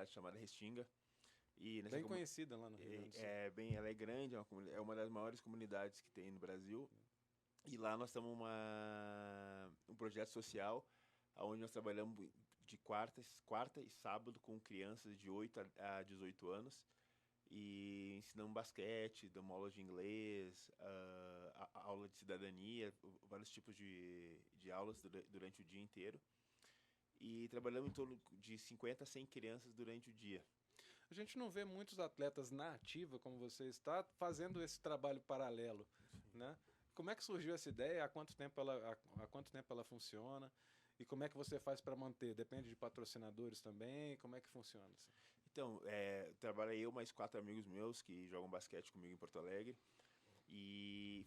chamada Restinga. E nessa Bem conhecida lá no Rio Grande do Sul. Ela é grande, é uma das maiores comunidades que tem no Brasil. E lá nós estamos um projeto social, onde nós trabalhamos de quarta e sábado com crianças de 8 a 18 anos. E ensinamos basquete, damos aula de inglês, aula de cidadania, vários tipos de aulas durante o dia inteiro. E trabalhamos em torno de 50 a 100 crianças durante o dia. A gente não vê muitos atletas na ativa, como você está, fazendo esse trabalho paralelo, né? Como é que surgiu essa ideia? Há quanto tempo ela funciona? E como é que você faz para manter? Depende de patrocinadores também? Como é que funciona? Assim? Então, trabalha eu mais 4 amigos meus que jogam basquete comigo em Porto Alegre. E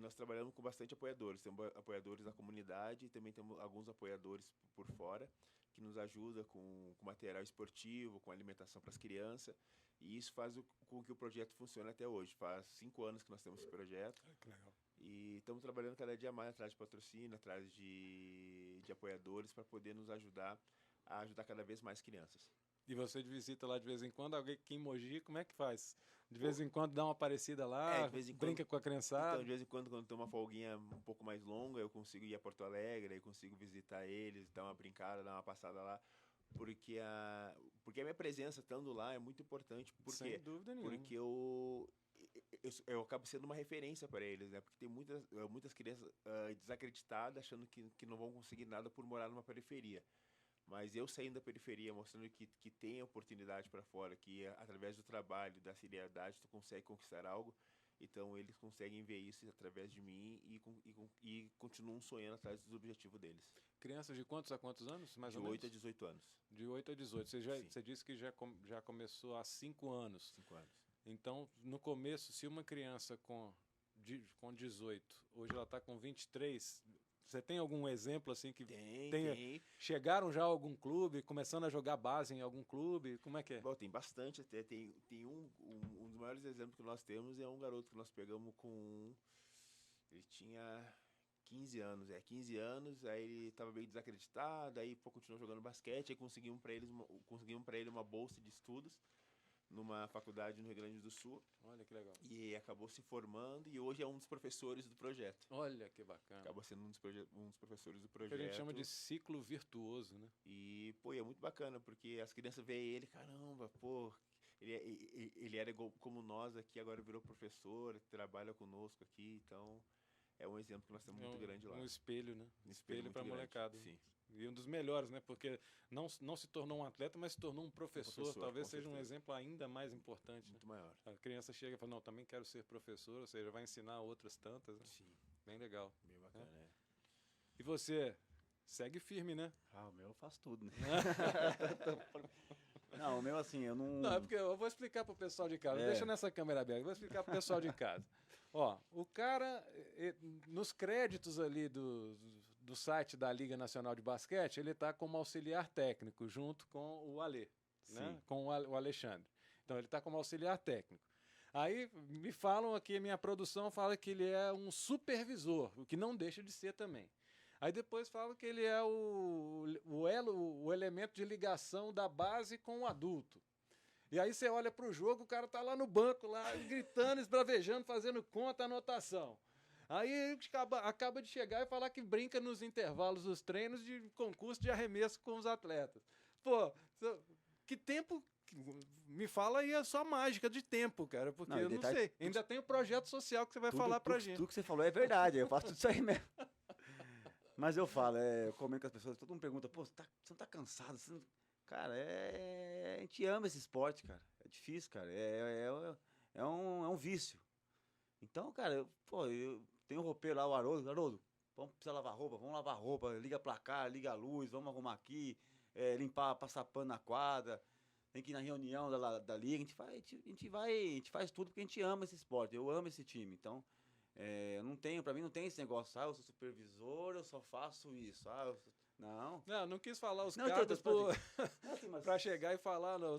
nós trabalhamos com bastante apoiadores. Temos apoiadores na comunidade e também temos alguns apoiadores por fora que nos ajudam com material esportivo, com alimentação para as crianças. E isso faz com que o projeto funcione até hoje. Faz 5 anos que nós temos esse projeto. Que legal. E estamos trabalhando cada dia mais atrás de patrocínio, atrás de apoiadores para poder nos ajudar a ajudar cada vez mais crianças. E você visita lá de vez em quando, alguém aqui em Mogi, como é que faz? De vez em quando dá uma aparecida lá, de vez em brinca com a criançada? Então, de vez em quando tem uma folguinha um pouco mais longa, eu consigo ir a Porto Alegre, eu consigo visitar eles, dar uma brincada, dar uma passada lá. Porque a minha presença estando lá é muito importante. Sem dúvida nenhuma. Porque eu acabo sendo uma referência para eles, né? Porque tem muitas crianças desacreditadas, achando que não vão conseguir nada por morar numa periferia. Mas eu saindo da periferia, mostrando que tem oportunidade para fora, que através do trabalho, da seriedade, tu consegue conquistar algo. Então eles conseguem ver isso através de mim e continuam sonhando atrás dos objetivos deles. Crianças de quantos a quantos anos? Mais de ou menos? 8 a 18 anos. De 8 a 18. Você disse que já começou há 5 anos. 5 anos. Então, no começo, se uma criança com 18, hoje ela está com 23, você tem algum exemplo assim que Tem. chegaram já a algum clube, começando a jogar base em algum clube? Como é que é? Bom, tem bastante até. Tem um dos maiores exemplos que nós temos é um garoto que nós pegamos com... Ele tinha 15 anos. 15 anos, aí ele estava meio desacreditado, aí continuou jogando basquete, aí conseguimos para ele uma bolsa de estudos numa faculdade no Rio Grande do Sul. Olha que legal. E acabou se formando e hoje é um dos professores do projeto. Olha que bacana. Acabou sendo um dos professores do projeto. Que a gente chama de ciclo virtuoso, né? E, é muito bacana, porque as crianças veem ele, caramba, ele era como nós aqui, agora virou professor, trabalha conosco aqui, então é um exemplo que nós temos muito grande lá. Um espelho, né? Um Espelho muito para grande, molecada. Sim. E um dos melhores, né? Porque não se tornou um atleta, mas se tornou um professor. Talvez com seja um certeza. exemplo ainda mais importante. Né? Muito maior. A criança chega e fala, não, também quero ser professor, ou seja, vai ensinar outras tantas. Né? Sim. Bem legal. Bem bacana, né? E você? Segue firme, né? O meu eu faço tudo, né? Não, o meu assim, eu não... Não, é porque eu vou explicar pro pessoal de casa. Deixa nessa câmera aberta, eu vou explicar pro pessoal de casa. Ó, o cara, nos créditos ali do site da Liga Nacional de Basquete, ele tá como auxiliar técnico, junto com o Alê, né? Com o Alexandre. Então, ele tá como auxiliar técnico. Aí, me falam aqui, minha produção fala que ele é um supervisor, o que não deixa de ser também. Aí depois falam que ele é o elemento de ligação da base com o adulto. E aí você olha para o jogo, o cara tá lá no banco, lá gritando, esbravejando, fazendo conta, anotação. Aí ele acaba de chegar e falar que brinca nos intervalos dos treinos de concurso de arremesso com os atletas. Pô, que tempo... Me fala aí a sua mágica de tempo, cara, porque eu não sei. Ainda tem o projeto social que você vai falar pra gente. Tudo que você falou é verdade, eu faço tudo isso aí mesmo. Mas eu falo, eu comento com as pessoas, todo mundo pergunta, pô, você não tá cansado? Cara, a gente ama esse esporte, cara. É difícil, cara. É um vício. Então, cara, eu tenho um roupeiro lá, o Haroldo, precisa lavar roupa, vamos lavar roupa, liga a placar, liga a luz, vamos arrumar aqui, limpar, passar pano na quadra. Tem que ir na reunião da liga, a gente faz tudo porque a gente ama esse esporte, eu amo esse time. Então, pra mim não tem esse negócio, eu sou supervisor, eu só faço isso. Não quis falar os não, cargos mas... pra chegar e falar, não.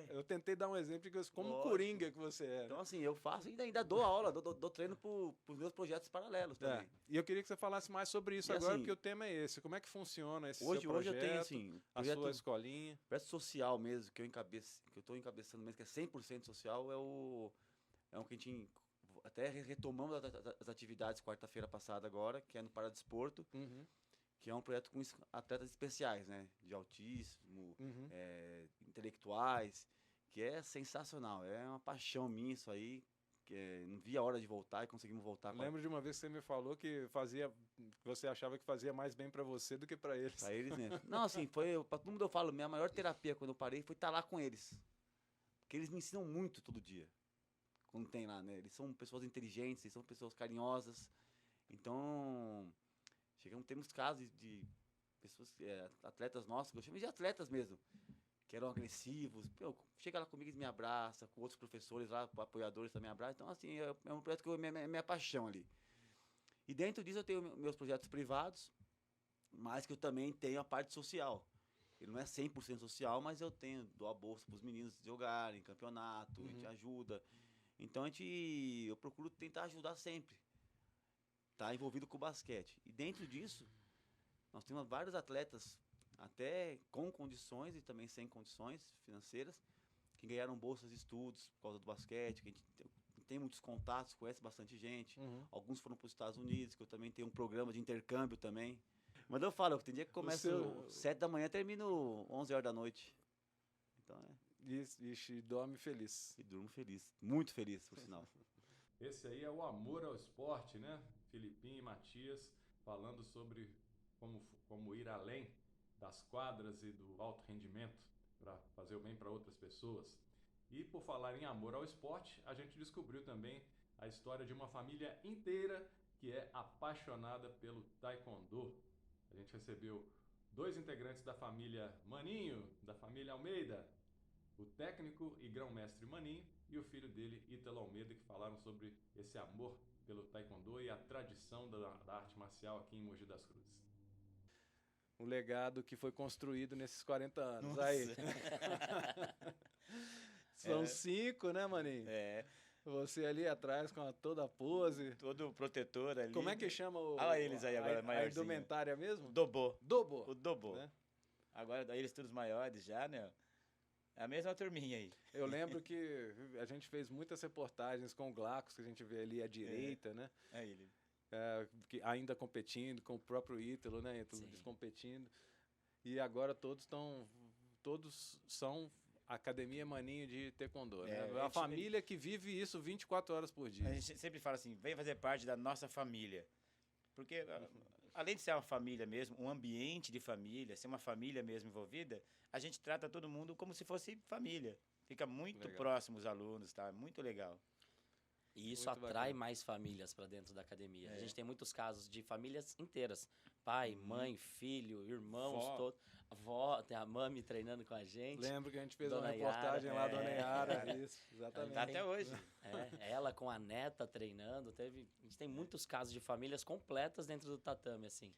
Eu tentei dar um exemplo de como coringa que você é. Então, assim, eu faço e ainda dou aula, dou treino pros meus projetos paralelos também. E eu queria que você falasse mais sobre isso agora, porque o tema é esse. Como é que funciona esse seu projeto? Hoje eu tenho, assim, a sua escolinha. Projeto social mesmo, que eu estou encabeçando mesmo, que é 100% social, é o que a gente... Até retomamos as atividades quarta-feira passada agora, que é no Paradesporto. Que é um projeto com atletas especiais, né? De autismo, intelectuais, que é sensacional. É uma paixão minha isso aí, que não vi a hora de voltar e conseguimos voltar. Lembro de uma vez que você me falou que você achava que fazia mais bem para você do que para eles. Para eles mesmo. Não, assim, para todo mundo eu falo, minha maior terapia quando eu parei foi estar lá com eles. Porque eles me ensinam muito todo dia, quando tem lá, né? Eles são pessoas inteligentes, eles são pessoas carinhosas. Então... temos casos de pessoas, atletas nossos, que eu chamo de atletas mesmo, que eram agressivos. Chega lá comigo e me abraça, com outros professores lá, apoiadores também abraçam. Então, assim, é um projeto que é minha paixão ali. E dentro disso eu tenho meus projetos privados, mas que eu também tenho a parte social. Ele não é 100% social, mas eu dou a bolsa para os meninos jogarem, campeonato, a gente ajuda. Então, eu procuro tentar ajudar sempre. Tá envolvido com o basquete. E dentro disso, nós temos vários atletas, até com condições e também sem condições financeiras, que ganharam bolsas de estudos por causa do basquete, que a gente tem muitos contatos, conhece bastante gente. Alguns foram para os Estados Unidos, que eu também tenho um programa de intercâmbio também. Mas eu falo, tem dia que começa 7 da manhã e termino 11 horas da noite. Então, E dorme feliz. E durmo feliz. Muito feliz, por sinal. Esse aí é o amor ao esporte, né? Filipinho e Matias falando sobre como ir além das quadras e do alto rendimento para fazer o bem para outras pessoas. E por falar em amor ao esporte, a gente descobriu também a história de uma família inteira que é apaixonada pelo taekwondo. A gente recebeu 2 integrantes da família Maninho, da família Almeida, o técnico e grão-mestre Maninho e o filho dele, Ítalo Almeida, que falaram sobre esse amor pelo taekwondo e a tradição da arte marcial aqui em Mogi das Cruzes. Um legado que foi construído nesses 40 anos. Nossa. Aí. São 5, né, Maninho? Você ali atrás com toda a pose. Todo protetor ali. Como é que chama eles aí agora, a indumentária mesmo? Dobô. Dobô. O Dobô. Né? Agora eles todos maiores já, né? É a mesma turminha aí. Eu lembro que a gente fez muitas reportagens com o Glacos, que a gente vê ali à direita, né? É ele. Que ainda competindo, com o próprio Ítalo, né? Eles competindo. E agora todos são Academia Maninho de Taekwondo, né? A família que vive isso 24 horas por dia. A gente sempre fala assim, vem fazer parte da nossa família. Porque além de ser uma família mesmo, um ambiente de família, ser uma família mesmo envolvida, a gente trata todo mundo como se fosse família. Fica muito Legal. próximo os alunos, tá? Muito legal. E isso Muito atrai bacana. mais famílias para dentro da academia. A É. gente tem muitos casos de famílias inteiras. Pai, mãe, filho, irmãos, Vó. todos. Avó, tem a mami treinando com a gente. Lembro que a gente fez Dona uma reportagem lá, Dona Yara, Yara. isso, exatamente. Tá até hoje. Ela com a neta treinando. A gente tem muitos casos de famílias completas dentro do tatame, assim.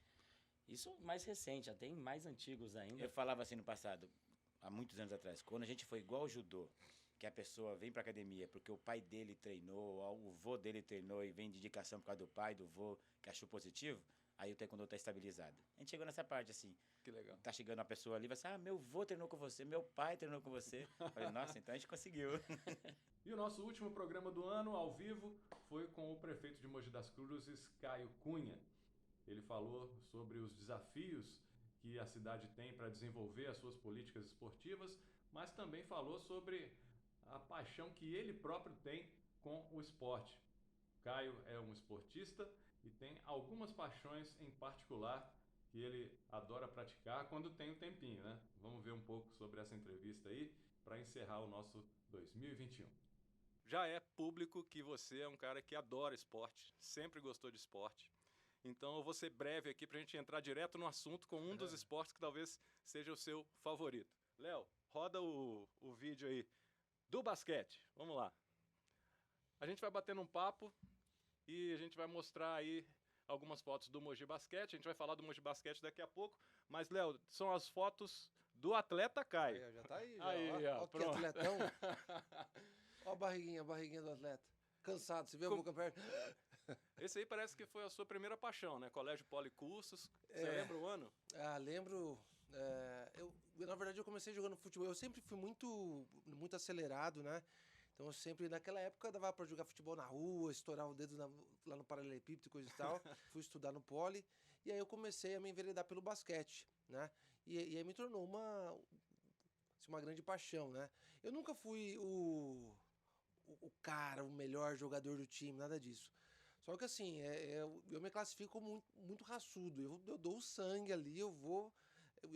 Isso mais recente, já tem mais antigos ainda. Eu falava assim no passado, há muitos anos atrás, quando a gente foi igual ao judô, que a pessoa vem pra academia porque o pai dele treinou, o vô dele treinou e vem de indicação por causa do pai, do vô, que achou positivo, aí o taekwondo tá estabilizado. A gente chegou nessa parte assim, Que legal. tá chegando uma pessoa ali, vai assim, meu vô treinou com você, meu pai treinou com você. Eu falei, nossa, então a gente conseguiu. E o nosso último programa do ano, ao vivo, foi com o prefeito de Mogi das Cruzes, Caio Cunha. Ele falou sobre os desafios que a cidade tem para desenvolver as suas políticas esportivas, mas também falou sobre a paixão que ele próprio tem com o esporte. Caio é um esportista e tem algumas paixões em particular que ele adora praticar quando tem um tempinho, né? Vamos ver um pouco sobre essa entrevista aí para encerrar o nosso 2021. Já é público que você é um cara que adora esporte, sempre gostou de esporte. Então eu vou ser breve aqui para a gente entrar direto no assunto com um dos esportes que talvez seja o seu favorito. Léo, roda o vídeo aí do basquete. Vamos lá. A gente vai batendo um papo e a gente vai mostrar aí algumas fotos do Mogi Basquete. A gente vai falar do Mogi Basquete daqui a pouco. Mas, Léo, são as fotos do atleta Caio. Aí, já tá aí, já. Aí, ó, Ó que pronto. atletão. Ó a barriguinha do atleta. Cansado, você vê a boca aberta. Esse aí parece que foi a sua primeira paixão, né? Colégio Policursos. Você É. lembra o ano? Ah, lembro. Na verdade, eu comecei jogando futebol. Eu sempre fui muito acelerado, né? Então, eu sempre, naquela época, dava pra jogar futebol na rua, estourar o dedo lá no paralelepípedo e coisa e tal. Fui estudar no poli. E aí eu comecei a me enveredar pelo basquete, né? E aí me tornou uma grande paixão, né? Eu nunca fui o cara, o melhor jogador do time, nada disso. Só que assim, eu me classifico como muito raçudo. Eu dou o sangue ali, eu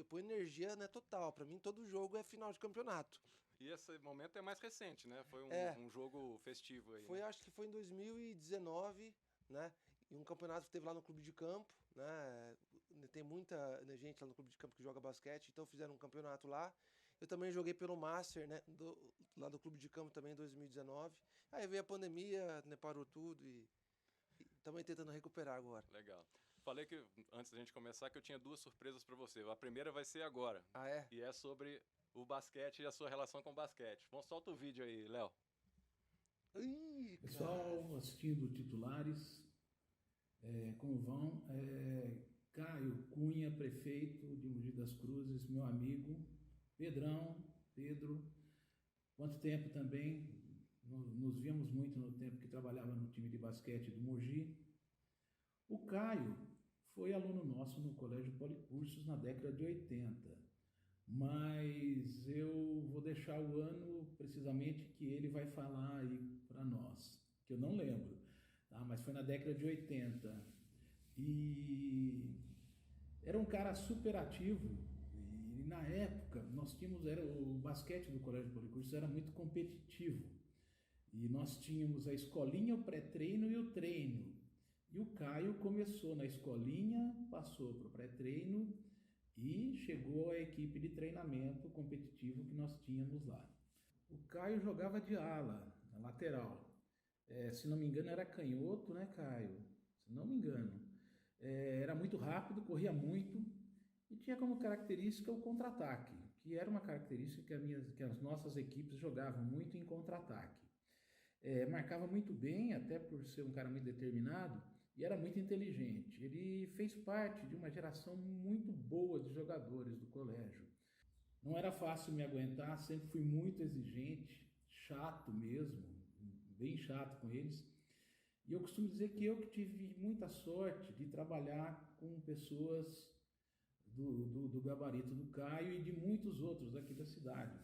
ponho energia, né, total. Pra mim, todo jogo é final de campeonato. E esse momento é mais recente, né? Foi um jogo festivo aí. Foi, né? acho que foi em 2019, né? E um campeonato que teve lá no Clube de Campo, né? Tem muita gente lá no Clube de Campo que joga basquete, então fizeram um campeonato lá. Eu também joguei pelo Master, né? Lá do Clube de Campo também em 2019. Aí veio a pandemia, né? Parou tudo e estamos tentando recuperar agora. Legal. Falei que, antes da gente começar, que eu tinha duas surpresas para você. A primeira vai ser agora. Ah, é? E é sobre o basquete e a sua relação com o basquete. Bom, solta o vídeo aí, Léo. Pessoal assistindo Titulares, como vão? Caio Cunha, prefeito de Mogi das Cruzes, meu amigo. Pedro, quanto tempo também, nos víamos muito no tempo que trabalhava no time de basquete do Mogi. O Caio foi aluno nosso no Colégio Policursos na década de 80, mas eu vou deixar o ano precisamente que ele vai falar aí para nós, que eu não lembro, tá? Mas foi na década de 80 e era um cara super ativo. E na época, o basquete do Colégio Policursos era muito competitivo. E nós tínhamos a escolinha, o pré-treino e o treino. E o Caio começou na escolinha, passou para o pré-treino e chegou à equipe de treinamento competitivo que nós tínhamos lá. O Caio jogava de ala, na lateral. Se não me engano, era canhoto, né, Caio? Se não me engano. Era muito rápido, corria muito. E tinha como característica o contra-ataque, que era uma característica que as nossas equipes jogavam muito em contra-ataque. Marcava muito bem, até por ser um cara muito determinado, e era muito inteligente. Ele fez parte de uma geração muito boa de jogadores do colégio. Não era fácil me aguentar, sempre fui muito exigente, chato mesmo, bem chato com eles. E eu costumo dizer que eu que tive muita sorte de trabalhar com pessoas do gabarito do Caio e de muitos outros aqui da cidade.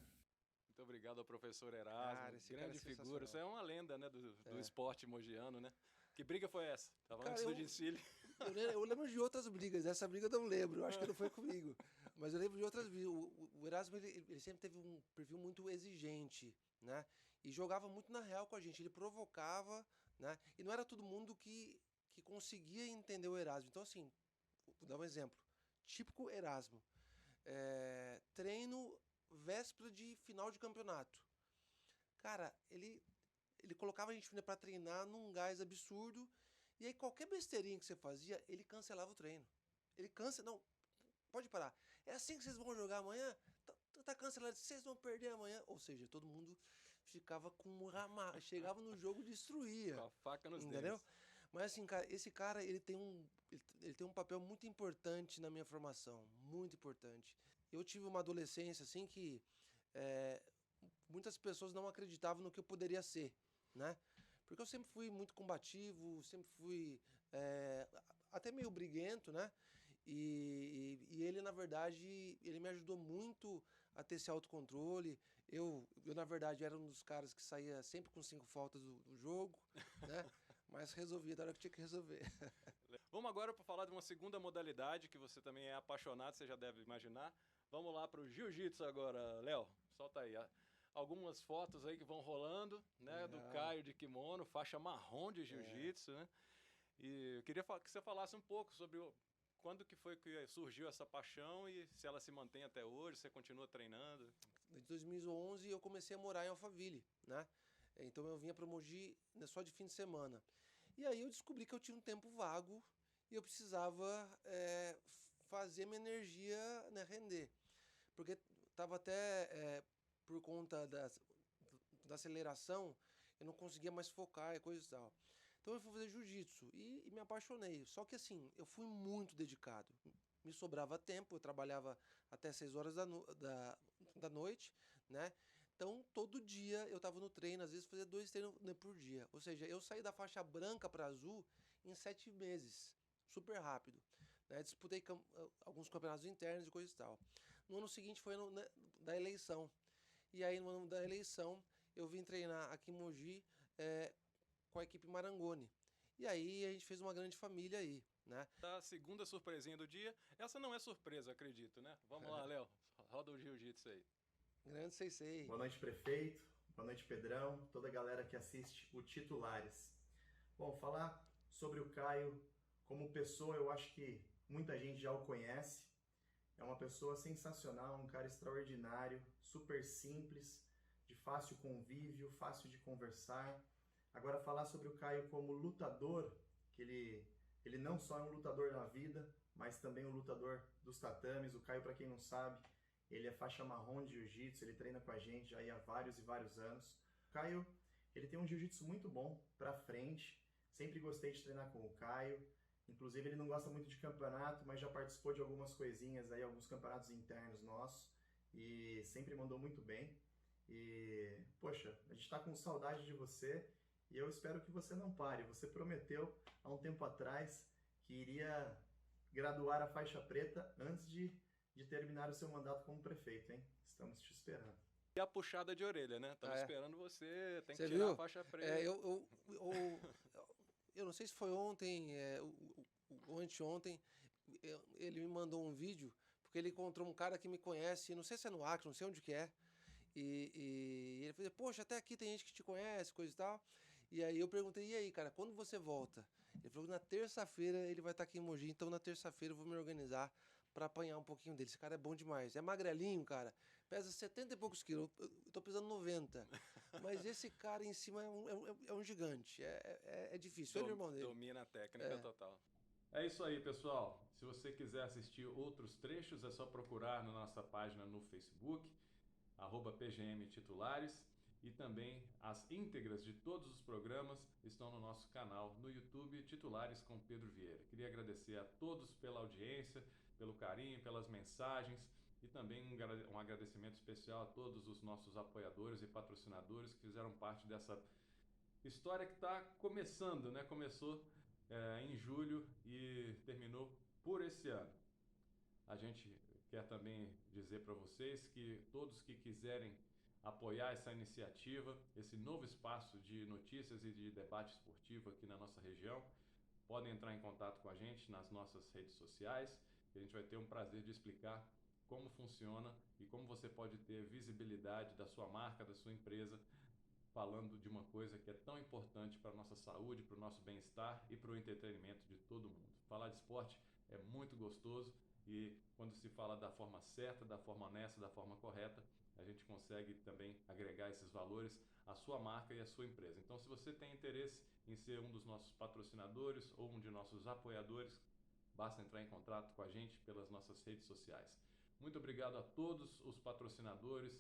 Muito obrigado ao professor Erasmo, grande figura. Isso é uma lenda, né, do esporte mogiano, né? Que briga foi essa? Tava antes do Gicile. Eu lembro de outras brigas, essa briga eu não lembro, eu acho que não foi comigo. Mas eu lembro de outras brigas. O Erasmo, ele sempre teve um perfil muito exigente, né? E jogava muito na real com a gente, ele provocava, né? E não era todo mundo que conseguia entender o Erasmo. Então, assim, vou dar um exemplo. Típico Erasmo. Treino véspera de final de campeonato. Cara, ele colocava a gente pra treinar num gás absurdo. E aí qualquer besteirinha que você fazia, ele cancelava o treino. Não, pode parar. É assim que vocês vão jogar amanhã? Tá cancelado, vocês vão perder amanhã. Ou seja, todo mundo ficava com chegava no jogo e destruía. Com a faca nos entendeu? dentes. Mas assim, cara, esse cara, ele tem um papel muito importante na minha formação. Muito importante. Eu tive uma adolescência, assim, que muitas pessoas não acreditavam no que eu poderia ser, né? Porque eu sempre fui muito combativo, sempre fui até meio briguento, né? E ele, na verdade, ele me ajudou muito a ter esse autocontrole. Eu, na verdade, era um dos caras que saía sempre com 5 faltas do jogo, né? Mas resolvia da hora que tinha que resolver. Vamos agora para falar de uma segunda modalidade que você também é apaixonado, você já deve imaginar. Vamos lá para o jiu-jitsu agora, Léo. Solta aí. Algumas fotos aí que vão rolando, né? Do Caio de kimono, faixa marrom de jiu-jitsu, né? E eu queria que você falasse um pouco sobre quando que foi que surgiu essa paixão e se ela se mantém até hoje, você continua treinando? Em 2011 eu comecei a morar em Alphaville, né? Então eu vinha para Mogi só de fim de semana. E aí eu descobri que eu tinha um tempo vago e eu precisava fazer minha energia, né, render. Porque estava até por conta da aceleração, eu não conseguia mais focar e coisa e tal. Então eu fui fazer jiu-jitsu e me apaixonei. Só que assim, eu fui muito dedicado. Me sobrava tempo, eu trabalhava até 6 horas da noite, né? Então todo dia eu estava no treino, às vezes fazia 2 treinos por dia. Ou seja, eu saí da faixa branca para azul em 7 meses, super rápido. Né? Disputei alguns campeonatos internos e coisa e tal. No ano seguinte foi ano da eleição. E aí no ano da eleição eu vim treinar aqui em Mogi com a equipe Marangoni. E aí a gente fez uma grande família aí, né? A segunda surpresinha do dia, essa não é surpresa, acredito, né? Vamos lá, Léo, roda o jiu-jitsu aí. Grande Sensei. Boa noite, prefeito. Boa noite, Pedrão. Toda a galera que assiste o Titulares. Bom, falar sobre o Caio como pessoa, eu acho que muita gente já o conhece. É uma pessoa sensacional, um cara extraordinário, super simples, de fácil convívio, fácil de conversar. Agora, falar sobre o Caio como lutador, que ele não só é um lutador na vida, mas também um lutador dos tatames. O Caio, para quem não sabe, ele é faixa marrom de jiu-jitsu, ele treina com a gente aí há vários e vários anos. O Caio, ele tem um jiu-jitsu muito bom pra frente, sempre gostei de treinar com o Caio. Inclusive, ele não gosta muito de campeonato, mas já participou de algumas coisinhas aí, alguns campeonatos internos nossos, e sempre mandou muito bem. E, poxa, a gente tá com saudade de você, e eu espero que você não pare. Você prometeu há um tempo atrás que iria graduar a faixa preta antes de terminar o seu mandato como prefeito, hein? Estamos te esperando. E a puxada de orelha, né? Estamos esperando você, tem que Você tirar viu? a faixa preta. Eu não sei se foi ontem ou anteontem, ele me mandou um vídeo, porque ele encontrou um cara que me conhece, não sei se é no Acre, não sei onde que é, e ele falou, poxa, até aqui tem gente que te conhece, coisa e tal. E aí eu perguntei, e aí, cara, quando você volta? Ele falou que na terça-feira ele vai estar aqui em Mogi, então na terça-feira eu vou me organizar pra apanhar um pouquinho dele. Esse cara é bom demais. É magrelinho, cara. Pesa 70 e poucos quilos. Eu tô pesando 90. Mas esse cara em cima é um gigante. É difícil. Ele é o irmão dele. Domina a técnica total. É isso aí, pessoal. Se você quiser assistir outros trechos, é só procurar na nossa página no Facebook, @PGM Titulares. E também as íntegras de todos os programas estão no nosso canal no YouTube, Titulares com Pedro Vieira. Queria agradecer a todos pela audiência, pelo carinho, pelas mensagens e também um agradecimento especial a todos os nossos apoiadores e patrocinadores que fizeram parte dessa história que está começando, né? Começou em julho e terminou por esse ano. A gente quer também dizer para vocês que todos que quiserem apoiar essa iniciativa, esse novo espaço de notícias e de debate esportivo aqui na nossa região, podem entrar em contato com a gente nas nossas redes sociais, que a gente vai ter um prazer de explicar como funciona e como você pode ter visibilidade da sua marca, da sua empresa, falando de uma coisa que é tão importante para a nossa saúde, para o nosso bem-estar e para o entretenimento de todo mundo. Falar de esporte é muito gostoso e quando se fala da forma certa, da forma honesta, da forma correta, a gente consegue também agregar esses valores à sua marca e à sua empresa. Então, se você tem interesse em ser um dos nossos patrocinadores ou um de nossos apoiadores, basta entrar em contato com a gente pelas nossas redes sociais. Muito obrigado a todos os patrocinadores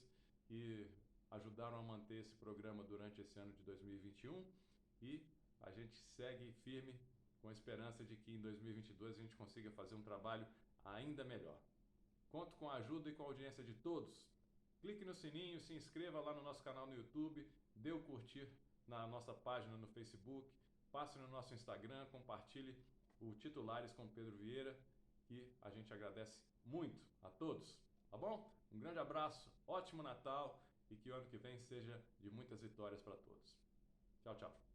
que ajudaram a manter esse programa durante esse ano de 2021 e a gente segue firme com a esperança de que em 2022 a gente consiga fazer um trabalho ainda melhor. Conto com a ajuda e com a audiência de todos. Clique no sininho, se inscreva lá no nosso canal no YouTube, dê o curtir na nossa página no Facebook, passe no nosso Instagram, compartilhe o Titulares com Pedro Vieira, que a gente agradece muito a todos, tá bom? Um grande abraço, ótimo Natal e que o ano que vem seja de muitas vitórias para todos. Tchau, tchau.